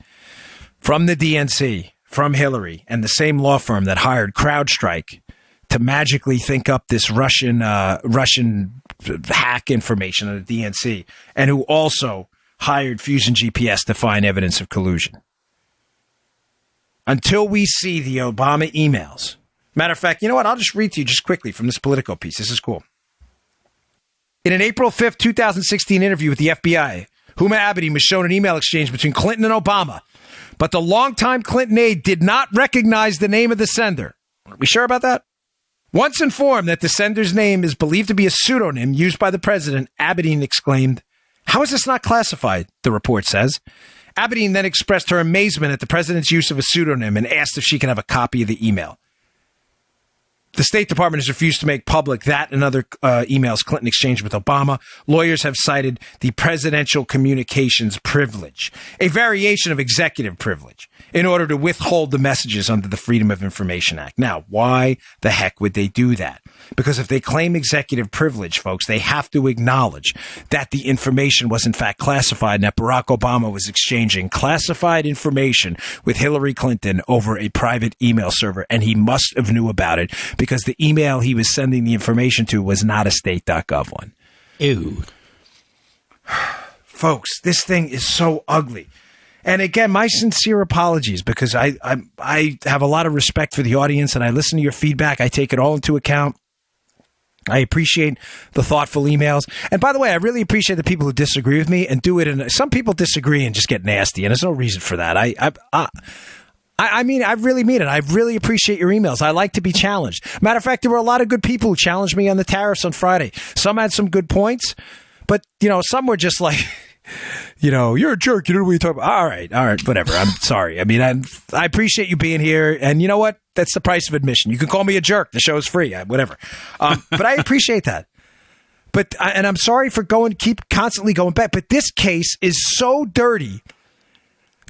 from the DNC, from Hillary, and the same law firm that hired CrowdStrike to magically think up this Russian hack information on the DNC, and who also hired Fusion GPS to find evidence of collusion. Until we see the Obama emails. Matter of fact, you know what? I'll just read to you just quickly from this Politico piece. This is cool. In an April 5th, 2016 interview with the FBI, Huma Abedin was shown an email exchange between Clinton and Obama, but the longtime Clinton aide did not recognize the name of the sender. Are we sure about that? Once informed that the sender's name is believed to be a pseudonym used by the president, Abedin exclaimed, "How is this not classified?" the report says. Abedin then expressed her amazement at the president's use of a pseudonym and asked if she can have a copy of the email. The State Department has refused to make public that and other emails Clinton exchanged with Obama. Lawyers have cited the presidential communications privilege, a variation of executive privilege, in order to withhold the messages under the Freedom of Information Act. Now, why the heck would they do that? Because if they claim executive privilege, folks, they have to acknowledge that the information was in fact classified and that Barack Obama was exchanging classified information with Hillary Clinton over a private email server, and he must have knew about it because the email he was sending the information to was not a state.gov one. Ew. Folks, this thing is so ugly. And again, my sincere apologies because I have a lot of respect for the audience and I listen to your feedback. I take it all into account. I appreciate the thoughtful emails. And by the way, I really appreciate the people who disagree with me and do it. And some people disagree and just get nasty, and there's no reason for that. I mean, I really mean it. I really appreciate your emails. I like to be challenged. Matter of fact, there were a lot of good people who challenged me on the tariffs on Friday. Some had some good points, but, some were just like, you're a jerk. You don't know what you're talking about. All right, whatever. I'm sorry. I mean, I appreciate you being here. And you know what? That's the price of admission. You can call me a jerk. The show's free. Whatever. But I appreciate that. And I'm sorry for keep constantly going back. But this case is so dirty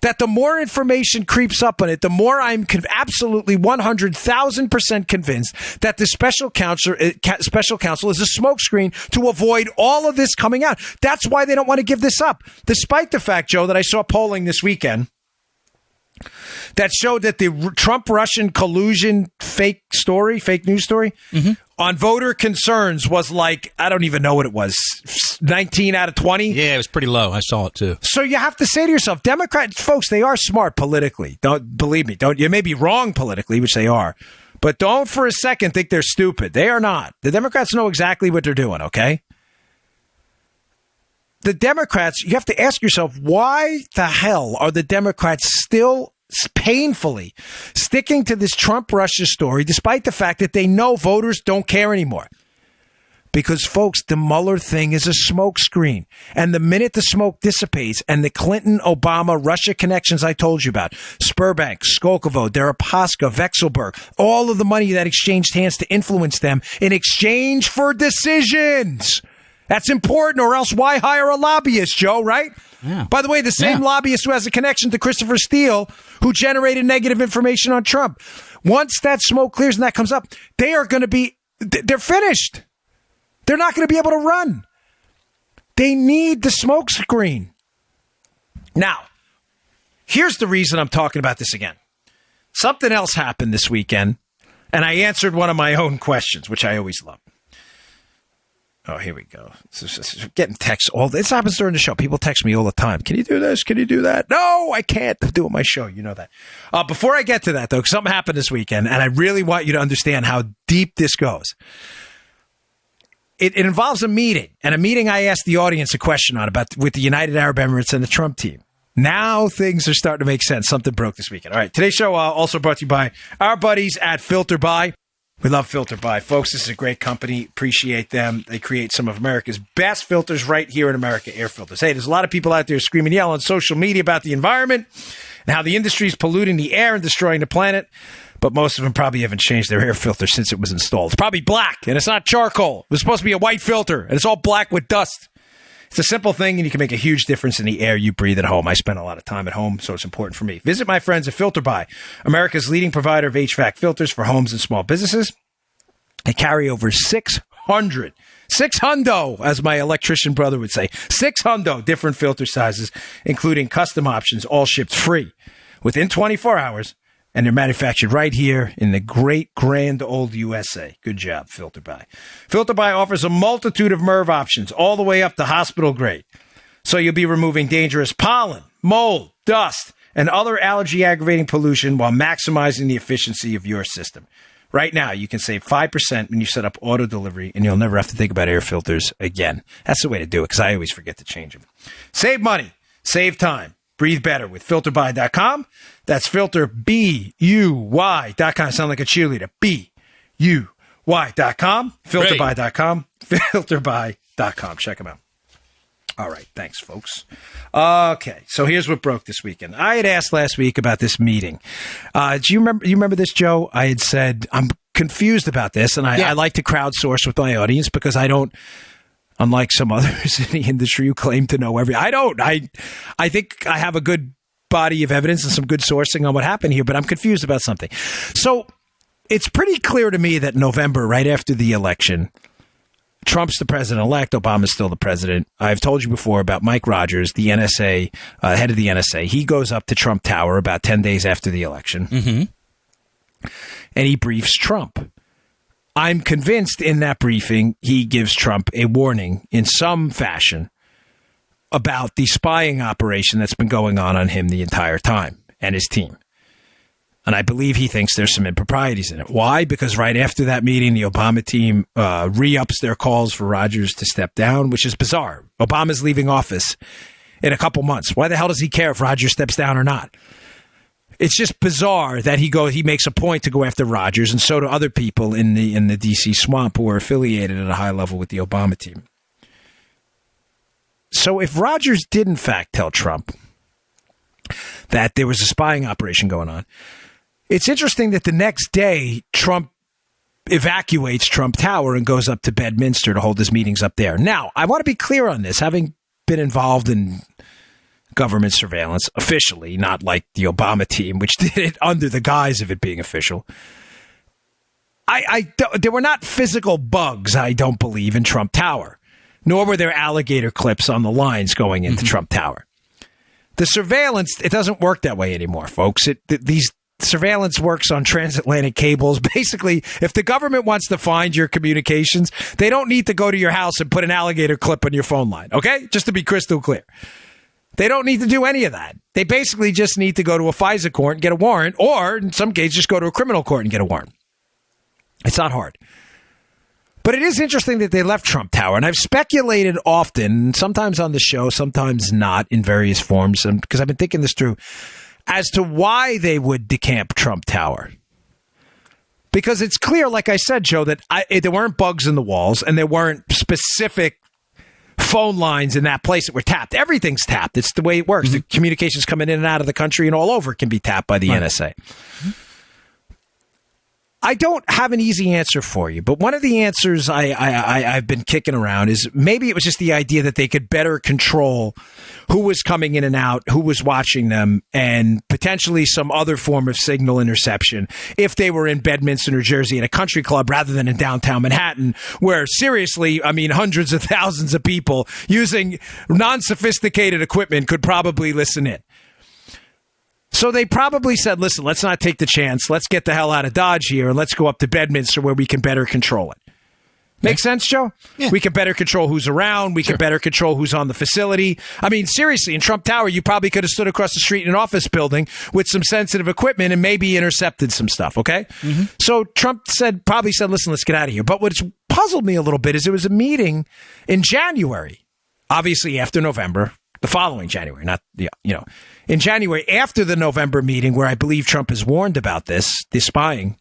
that the more information creeps up on it, the more I'm absolutely 100,000% convinced that the special counsel is a smokescreen to avoid all of this coming out. That's why they don't want to give this up. Despite the fact, Joe, that I saw polling this weekend that showed that the Trump-Russian collusion fake news story, on voter concerns was like, I don't even know what it was, 19 out of 20? Yeah, it was pretty low. I saw it, too. So you have to say to yourself, Democrats, folks, they are smart politically. Don't believe me. You may be wrong politically, which they are, but don't for a second think they're stupid. They are not. The Democrats know exactly what they're doing, okay? The Democrats, you have to ask yourself, why the hell are the Democrats still painfully sticking to this Trump-Russia story, despite the fact that they know voters don't care anymore? Because, folks, the Mueller thing is a smokescreen. And the minute the smoke dissipates and the Clinton-Obama-Russia connections I told you about, Sberbank, Skolkovo, Deripaska, Vexelberg, all of the money that exchanged hands to influence them in exchange for decisions. That's important, or else why hire a lobbyist, Joe, right? Yeah. By the way, the same lobbyist who has a connection to Christopher Steele, who generated negative information on Trump. Once that smoke clears and that comes up, they are going to be, they're finished. They're not going to be able to run. They need the smoke screen. Now, here's the reason I'm talking about this again. Something else happened this weekend, and I answered one of my own questions, which I always love. Oh, here we go. Getting texts all this happens during the show. People text me all the time. Can you do this? Can you do that? No, I can't do it on my show. You know that. Before I get to that, though, something happened this weekend, and I really want you to understand how deep this goes. It involves a meeting, and a meeting I asked the audience a question on with the United Arab Emirates and the Trump team. Now things are starting to make sense. Something broke this weekend. All right, today's show also brought to you by our buddies at Filter By. We love Filter By. Folks, this is a great company. Appreciate them. They create some of America's best filters right here in America, air filters. Hey, there's a lot of people out there screaming, yell on social media about the environment and how the industry is polluting the air and destroying the planet. But most of them probably haven't changed their air filter since it was installed. It's probably black, and it's not charcoal. It was supposed to be a white filter, and it's all black with dust. It's a simple thing, and you can make a huge difference in the air you breathe at home. I spend a lot of time at home, so it's important for me. Visit my friends at Filter By, America's leading provider of HVAC filters for homes and small businesses. They carry over 600, as my electrician brother would say, 600 different filter sizes, including custom options, all shipped free within 24 hours. And they're manufactured right here in the great, grand old USA. Good job, Filter By. Filter By offers a multitude of MERV options, all the way up to hospital grade. So you'll be removing dangerous pollen, mold, dust, and other allergy-aggravating pollution while maximizing the efficiency of your system. Right now, you can save 5% when you set up auto delivery, and you'll never have to think about air filters again. That's the way to do it, because I always forget to change them. Save money. Save time. Breathe better with filterby.com. That's filterbuy.com. Sound like a cheerleader. BUY.com. Filterby.com. Filterby.com. Check them out. All right. Thanks, folks. Okay. So here's what broke this weekend. I had asked last week about this meeting. Do you remember this, Joe? I had said, I'm confused about this, and I like to crowdsource with my audience because I don't, unlike some others in the industry who claim to know everything. I don't. I think I have a good body of evidence and some good sourcing on what happened here, but I'm confused about something. So it's pretty clear to me that November, right after the election, Trump's the president-elect, Obama's still the president. I've told you before about Mike Rogers, the NSA, head of the NSA. He goes up to Trump Tower about 10 days after the election, and he briefs Trump. I'm convinced in that briefing, he gives Trump a warning in some fashion about the spying operation that's been going on him the entire time and his team. And I believe he thinks there's some improprieties in it. Why? Because right after that meeting, the Obama team re-ups their calls for Rogers to step down, which is bizarre. Obama's leaving office in a couple months. Why the hell does he care if Rogers steps down or not? It's just bizarre that he makes a point to go after Rogers, and so do other people in the D.C. swamp who are affiliated at a high level with the Obama team. So if Rogers did in fact tell Trump that there was a spying operation going on, it's interesting that the next day Trump evacuates Trump Tower and goes up to Bedminster to hold his meetings up there. Now, I want to be clear on this, having been involved in government surveillance officially, not like the Obama team, which did it under the guise of it being official. There were not physical bugs, I don't believe, in Trump Tower, nor were there alligator clips on the lines going into Trump Tower. The surveillance, it doesn't work that way anymore, folks. These surveillance works on transatlantic cables. Basically, if the government wants to find your communications, they don't need to go to your house and put an alligator clip on your phone line, okay? Just to be crystal clear. They don't need to do any of that. They basically just need to go to a FISA court and get a warrant, or in some cases, just go to a criminal court and get a warrant. It's not hard. But it is interesting that they left Trump Tower, and I've speculated often, sometimes on the show, sometimes not, in various forms, because I've been thinking this through, as to why they would decamp Trump Tower. Because it's clear, like I said, Joe, that there weren't bugs in the walls, and there weren't specific phone lines in that place that were tapped. Everything's tapped. It's the way it works. The communications coming in and out of the country and all over can be tapped by the NSA. I don't have an easy answer for you, but one of the answers I've been kicking around is maybe it was just the idea that they could better control who was coming in and out, who was watching them, and potentially some other form of signal interception if they were in Bedminster, New Jersey at a country club rather than in downtown Manhattan, where seriously, I mean, hundreds of thousands of people using non-sophisticated equipment could probably listen in. So they probably said, listen, let's not take the chance. Let's get the hell out of Dodge here, and let's go up to Bedminster where we can better control it. Make sense, Joe? Yeah. We can better control who's around. We can better control who's on the facility. I mean, seriously, in Trump Tower, you probably could have stood across the street in an office building with some sensitive equipment and maybe intercepted some stuff, okay? So Trump probably said, listen, let's get out of here. But what's puzzled me a little bit is it was a meeting in January, obviously after November, the following January, not, in January, after the November meeting where I believe Trump is warned about the spying.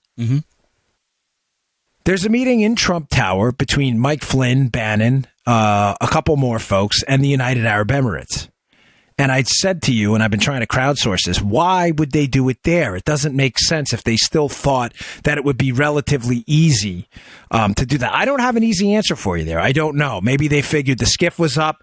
There's a meeting in Trump Tower between Mike Flynn, Bannon, a couple more folks, and the United Arab Emirates. And I said to you, and I've been trying to crowdsource this, why would they do it there? It doesn't make sense if they still thought that it would be relatively easy to do that. I don't have an easy answer for you there. I don't know. Maybe they figured the skiff was up.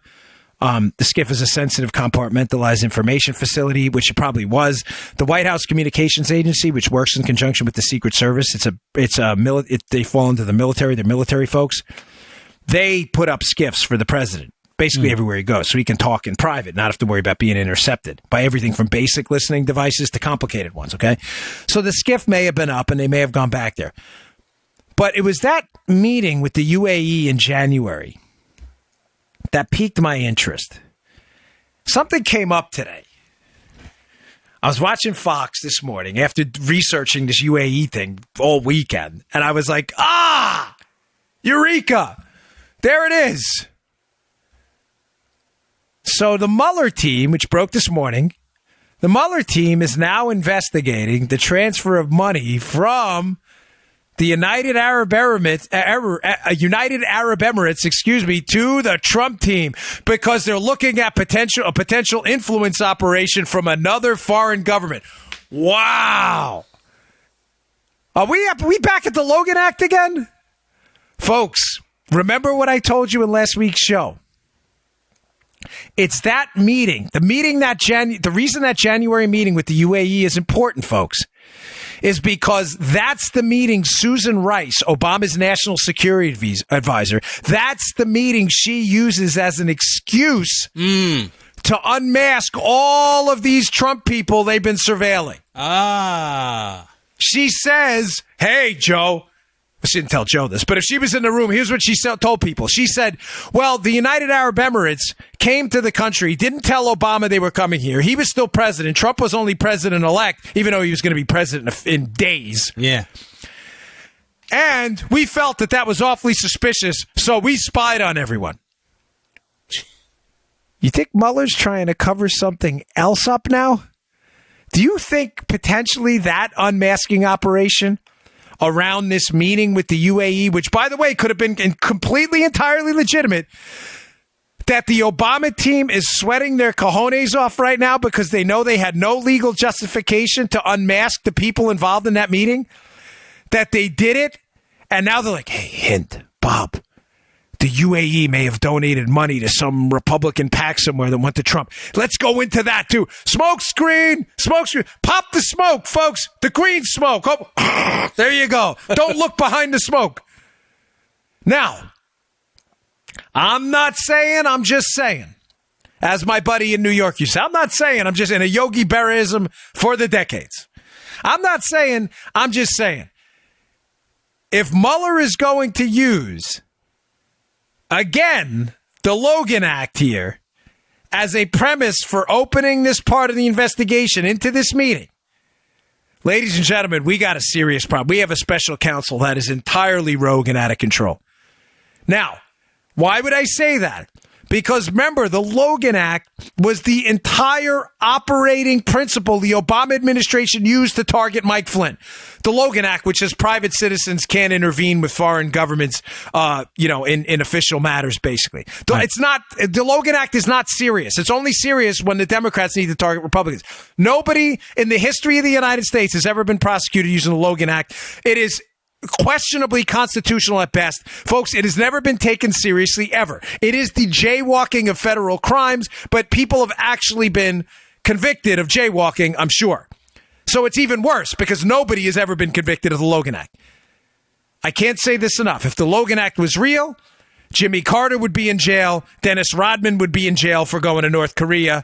The SCIF is a sensitive compartmentalized information facility, which it probably was. The White House Communications Agency, which works in conjunction with the Secret Service, they fall into the military. They're military folks. They put up SCIFs for the president, basically everywhere he goes, so he can talk in private, not have to worry about being intercepted by everything from basic listening devices to complicated ones, okay? So the SCIF may have been up, and they may have gone back there. But it was that meeting with the UAE in January that piqued my interest. Something came up today. I was watching Fox this morning after researching this UAE thing all weekend, and I was like, Eureka! There it is. So the Mueller team, which broke this morning, the Mueller team is now investigating the transfer of money from the United Arab Emirates, to the Trump team, because they're looking at a potential influence operation from another foreign government. Wow. Are we back at the Logan Act again? Folks, remember what I told you in last week's show. It's that meeting, the reason that January meeting with the UAE is important, folks, is because that's the meeting Susan Rice, Obama's national security advisor, that's the meeting she uses as an excuse to unmask all of these Trump people they've been surveilling. She says, hey, Joe, she didn't tell Joe this, but if she was in the room, here's what she told people. She said, well, the United Arab Emirates came to the country, didn't tell Obama they were coming here. He was still president. Trump was only president-elect, even though he was going to be president in days. Yeah. And we felt that was awfully suspicious, so we spied on everyone. You think Mueller's trying to cover something else up now? Do you think potentially that unmasking operation around this meeting with the UAE, which, by the way, could have been completely, entirely legitimate, that the Obama team is sweating their cojones off right now because they know they had no legal justification to unmask the people involved in that meeting, that they did it, and now they're like, hey, hint, Bob, the UAE may have donated money to some Republican PAC somewhere that went to Trump. Let's go into that, too. Smokescreen. Pop the smoke, folks. The green smoke. Oh, there you go. Don't look behind the smoke. Now, I'm not saying, I'm just saying. As my buddy in New York used to say, I'm not saying, I'm just in a Yogi Berraism for the decades. I'm not saying, I'm just saying. If Mueller is going to use, again, the Logan Act here as a premise for opening this part of the investigation into this meeting, ladies and gentlemen, we got a serious problem. We have a special counsel that is entirely rogue and out of control. Now, why would I say that? Because remember, the Logan Act was the entire operating principle the Obama administration used to target Mike Flynn. The Logan Act, which says private citizens can't intervene with foreign governments, in official matters, basically. Right. It's not, the Logan Act is not serious. It's only serious when the Democrats need to target Republicans. Nobody in the history of the United States has ever been prosecuted using the Logan Act. It is questionably constitutional at best. Folks, it has never been taken seriously ever. It is the jaywalking of federal crimes, but people have actually been convicted of jaywalking, I'm sure. So it's even worse because nobody has ever been convicted of the Logan Act. I can't say this enough. If the Logan Act was real, Jimmy Carter would be in jail. Dennis Rodman would be in jail for going to North Korea.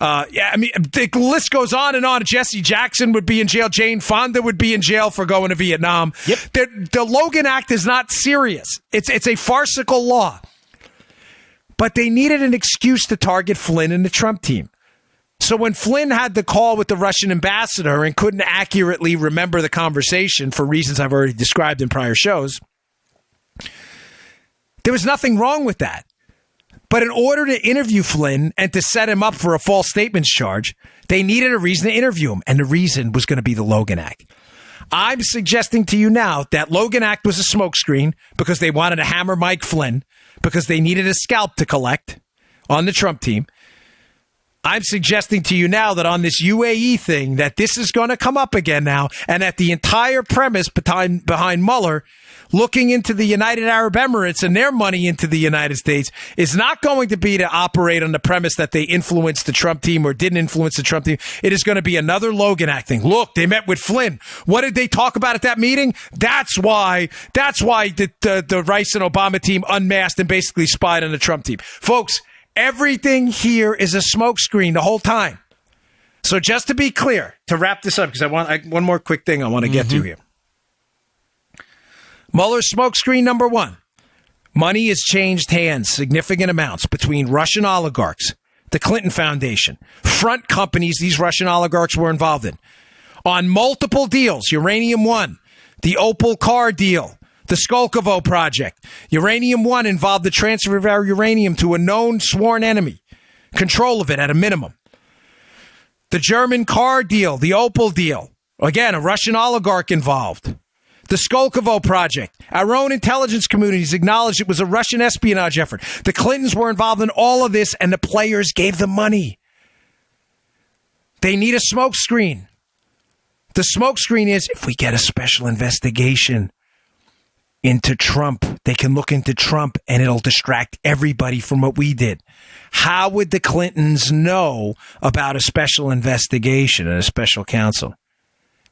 The list goes on and on. Jesse Jackson would be in jail. Jane Fonda would be in jail for going to Vietnam. Yep. The Logan Act is not serious. It's a farcical law. But they needed an excuse to target Flynn and the Trump team. So when Flynn had the call with the Russian ambassador and couldn't accurately remember the conversation for reasons I've already described in prior shows, there was nothing wrong with that. But in order to interview Flynn and to set him up for a false statements charge, they needed a reason to interview him. And the reason was going to be the Logan Act. I'm suggesting to you now that Logan Act was a smokescreen because they wanted to hammer Mike Flynn, because they needed a scalp to collect on the Trump team. I'm suggesting to you now that on this UAE thing, that this is going to come up again now, and that the entire premise behind Mueller looking into the United Arab Emirates and their money into the United States is not going to be to operate on the premise that they influenced the Trump team or didn't influence the Trump team. It is going to be another Logan Act thing. Look, they met with Flynn. What did they talk about at that meeting? That's why the Rice and Obama team unmasked and basically spied on the Trump team. Folks, everything here is a smokescreen the whole time. So just to be clear, to wrap this up, because one more quick thing I want to get to here. Mueller's smokescreen number one. Money has changed hands significant amounts between Russian oligarchs, the Clinton Foundation, front companies these Russian oligarchs were involved in, on multiple deals. Uranium One, the Opal car deal, the Skolkovo project. Uranium One involved the transfer of our uranium to a known sworn enemy, control of it at a minimum. The German car deal, the Opal deal, again, a Russian oligarch involved. The Skolkovo project. Our own intelligence communities acknowledged it was a Russian espionage effort. The Clintons were involved in all of this, and the players gave them money. They need a smokescreen. The smokescreen is, if we get a special investigation into Trump, they can look into Trump, and it'll distract everybody from what we did. How would the Clintons know about a special investigation and a special counsel?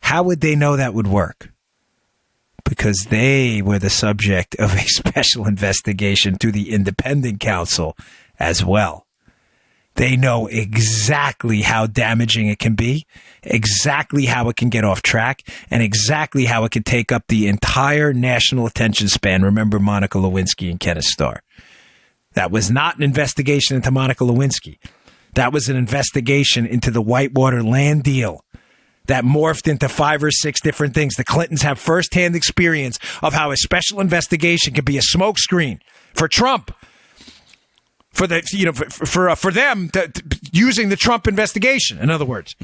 How would they know that would work? Because they were the subject of a special investigation to the independent counsel as well. They know exactly how damaging it can be, exactly how it can get off track, and exactly how it can take up the entire national attention span. Remember Monica Lewinsky and Kenneth Starr. That was not an investigation into Monica Lewinsky. That was an investigation into the Whitewater land deal that morphed into 5 or 6 different things. The Clintons have firsthand experience of how a special investigation can be a smokescreen for Trump, for them using the Trump investigation. In other words,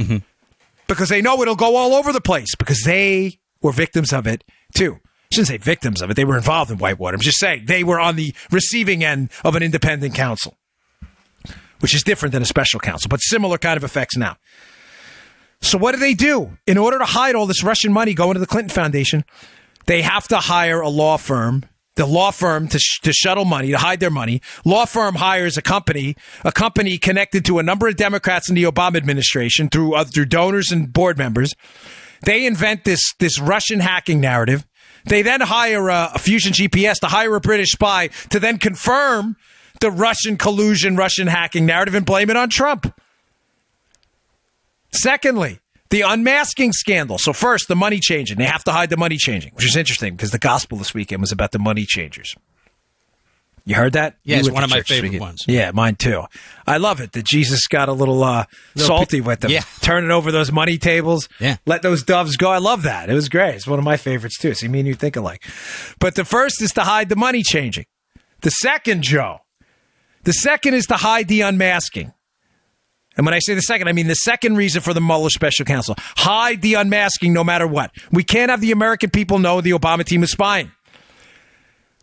because they know it'll go all over the place because they were victims of it too. I shouldn't say victims of it. They were involved in Whitewater. I'm just saying they were on the receiving end of an independent counsel, which is different than a special counsel, but similar kind of effects now. So what do? In order to hide all this Russian money going to the Clinton Foundation, they have to hire a law firm the law firm to shuttle money, to hide their money. Law firm hires a company connected to a number of Democrats in the Obama administration through donors and board members. They invent this Russian hacking narrative. They then hire a Fusion GPS to hire a British spy to then confirm the Russian collusion, Russian hacking narrative and blame it on Trump. Secondly, the unmasking scandal. So first, the money changing. They have to hide the money changing, which is interesting because the gospel this weekend was about the money changers. You heard that? Yeah, it's one of my favorite ones. Yeah, mine too. I love it that Jesus got a little salty with them. Yeah. Turning over those money tables. Yeah. Let those doves go. I love that. It was great. It's one of my favorites too. See, me and you think alike. But the first is to hide the money changing. The second, Joe, is to hide the unmasking. And when I say the second, I mean the second reason for the Mueller special counsel. Hide the unmasking no matter what. We can't have the American people know the Obama team is spying.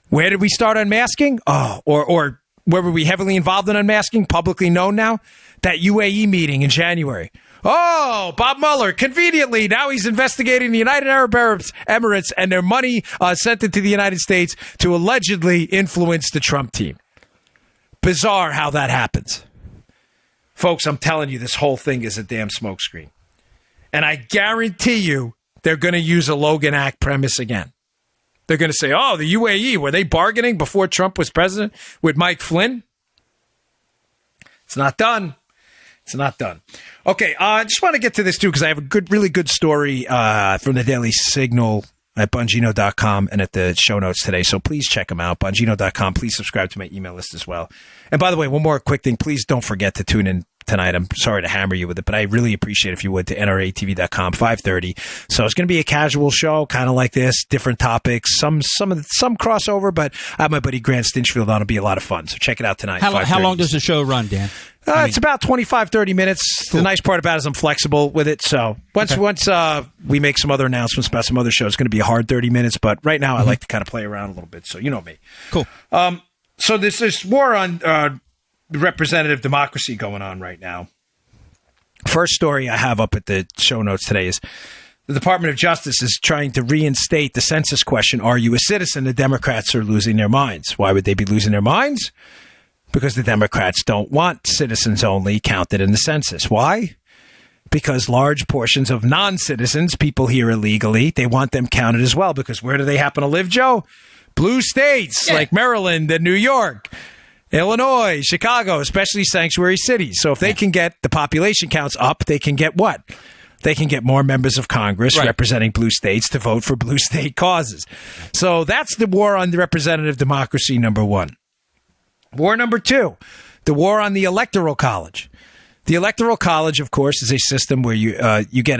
Where did we start unmasking? Or where were we heavily involved in unmasking? Publicly known now? That UAE meeting in January. Oh, Bob Mueller, conveniently, now he's investigating the United Arab Emirates and their money sent into the United States to allegedly influence the Trump team. Bizarre how that happens. Folks, I'm telling you, this whole thing is a damn smokescreen. And I guarantee you they're going to use a Logan Act premise again. They're going to say, oh, the UAE, were they bargaining before Trump was president with Mike Flynn? It's not done. It's not done. Okay, I just want to get to this, too, because I have a really good story from the Daily Signal at Bongino.com and at the show notes today. So please check them out. Bongino.com. Please subscribe to my email list as well. And by the way, one more quick thing. Please don't forget to tune in tonight. I'm sorry to hammer you with it, but I really appreciate if you would to NRATV.com, 5:30. So it's going to be a casual show, kind of like this, different topics, some crossover, but I have my buddy Grant Stinchfield on. It'll be a lot of fun. So check it out tonight. How long does the show run, Dan? It's about 25, 30 minutes. Cool. The nice part about it is I'm flexible with it. So once we make some other announcements about some other shows, it's going to be a hard 30 minutes. But right now, I like to kind of play around a little bit. So you know me. Cool. So there's this war on representative democracy going on right now. First story I have up at the show notes today is the Department of Justice is trying to reinstate the census question. Are you a citizen? The Democrats are losing their minds. Why would they be losing their minds? Because the Democrats don't want citizens only counted in the census. Why? Because large portions of non-citizens, people here illegally, they want them counted as well. Because where do they happen to live, Joe? Blue states like Maryland and New York, Illinois, Chicago, especially sanctuary cities. So if they can get the population counts up, they can get what? They can get more members of Congress representing blue states to vote for blue state causes. So that's the war on the representative democracy, number one. War number two, the war on the Electoral College. The Electoral College, of course, is a system where you get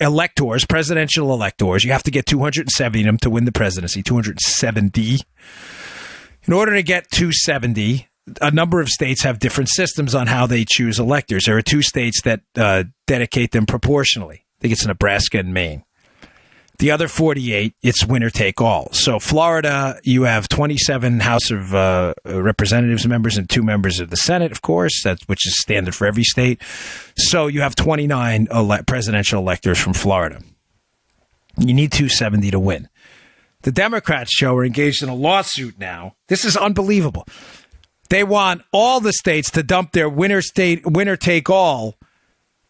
electors, presidential electors. You have to get 270 of them to win the presidency, 270. In order to get 270, a number of states have different systems on how they choose electors. There are two states that dedicate them proportionally. I think it's Nebraska and Maine. The other 48, it's winner take all. So Florida, you have 27 House of Representatives members and 2 members of the Senate, of course, which is standard for every state. So you have 29 presidential electors from Florida. You need 270 to win. The Democrats, Joe, are engaged in a lawsuit now. This is unbelievable. They want all the states to dump their winner take all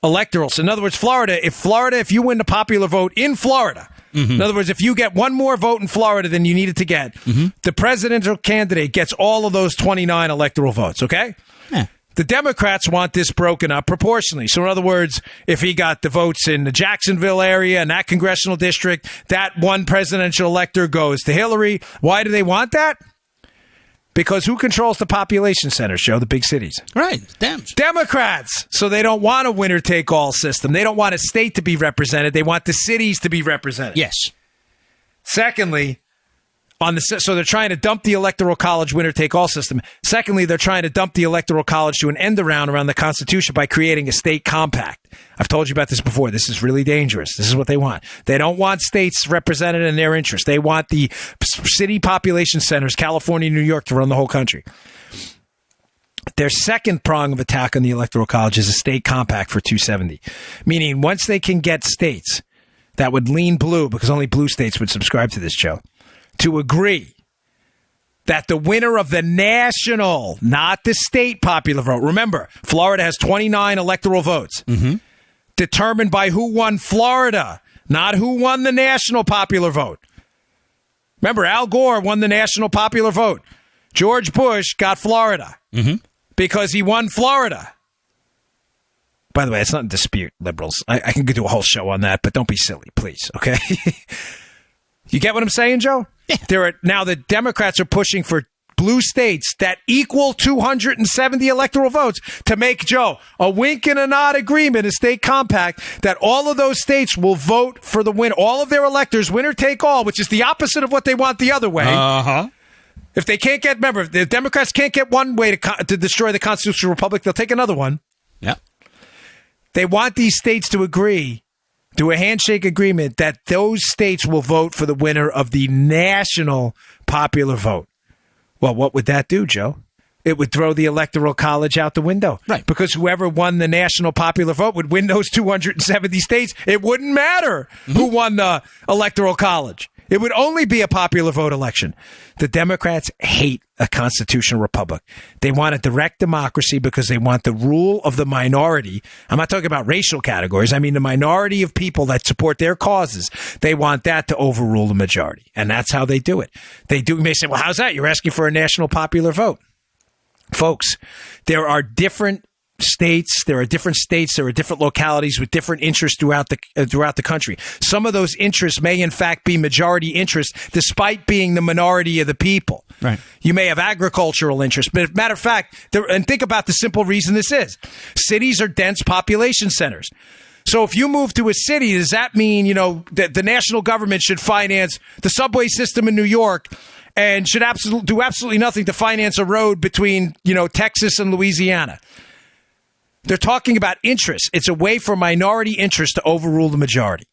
electorals. In other words, if you win the popular vote in Florida, in other words, if you get one more vote in Florida than you needed to get, the presidential candidate gets all of those 29 electoral votes, okay? Yeah. The Democrats want this broken up proportionally. So in other words, if he got the votes in the Jacksonville area and that congressional district, that one presidential elector goes to Hillary. Why do they want that? Because who controls the population centers, Joe? The big cities. Right. Dems. Democrats. So they don't want a winner-take-all system. They don't want a state to be represented. They want the cities to be represented. Yes. Secondly, so they're trying to dump the Electoral College winner-take-all system. Secondly, they're trying to dump the Electoral College to an end around the Constitution by creating a state compact. I've told you about this before. This is really dangerous. This is what they want. They don't want states represented in their interest. They want the city population centers, California, New York, to run the whole country. Their second prong of attack on the Electoral College is a state compact for 270, meaning once they can get states that would lean blue, because only blue states would subscribe to this, Joe. to agree that the winner of the national, not the state popular vote, remember, Florida has 29 electoral votes, determined by who won Florida, not who won the national popular vote. Remember, Al Gore won the national popular vote. George Bush got Florida because he won Florida. By the way, it's not in dispute, liberals. I can do a whole show on that, but don't be silly, please, okay? You get what I'm saying, Joe? Yeah. Now the Democrats are pushing for blue states that equal 270 electoral votes to make, Joe, a wink and a nod agreement, a state compact, that all of those states will vote for the win. All of their electors, winner take all, which is the opposite of what they want the other way. If they can't get, remember, if the Democrats can't get one way to destroy the constitutional republic, they'll take another one. Yeah. They want these states to agree, do a handshake agreement, that those states will vote for the winner of the national popular vote. Well, what would that do, Joe? It would throw the Electoral College out the window. Right. Because whoever won the national popular vote would win those 270 states. It wouldn't matter who won the Electoral College. It would only be a popular vote election. The Democrats hate a constitutional republic. They want a direct democracy because they want the rule of the minority. I'm not talking about racial categories. I mean the minority of people that support their causes. They want that to overrule the majority. And that's how they do it. You may say, well, how's that? You're asking for a national popular vote. Folks, there are different states, there are different localities with different interests throughout the country. Some of those interests may in fact be majority interests despite being the minority of the people. Right. You may have agricultural interests, but matter of fact, and think about the simple reason this is. Cities are dense population centers. So if you move to a city, does that mean, that the national government should finance the subway system in New York and should do absolutely nothing to finance a road between, Texas and Louisiana? They're talking about interests. It's a way for minority interests to overrule the majority.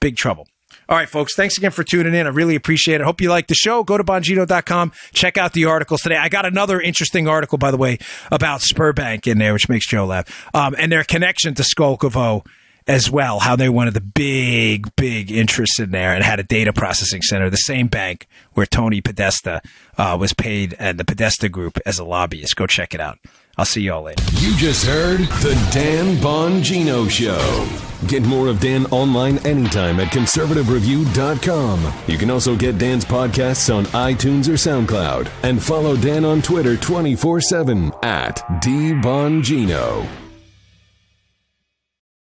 Big trouble. All right, folks, thanks again for tuning in. I really appreciate it. Hope you like the show. Go to Bongino.com. Check out the articles today. I got another interesting article, by the way, about Spurbank in there, which makes Joe laugh, and their connection to Skolkovo as well, how they wanted the big interests in there and had a data processing center, the same bank where Tony Podesta was paid and the Podesta Group as a lobbyist. Go check it out. I'll see you all later. You just heard The Dan Bongino Show. Get more of Dan online anytime at conservativereview.com. You can also get Dan's podcasts on iTunes or SoundCloud. And follow Dan on Twitter 24/7 at DBongino.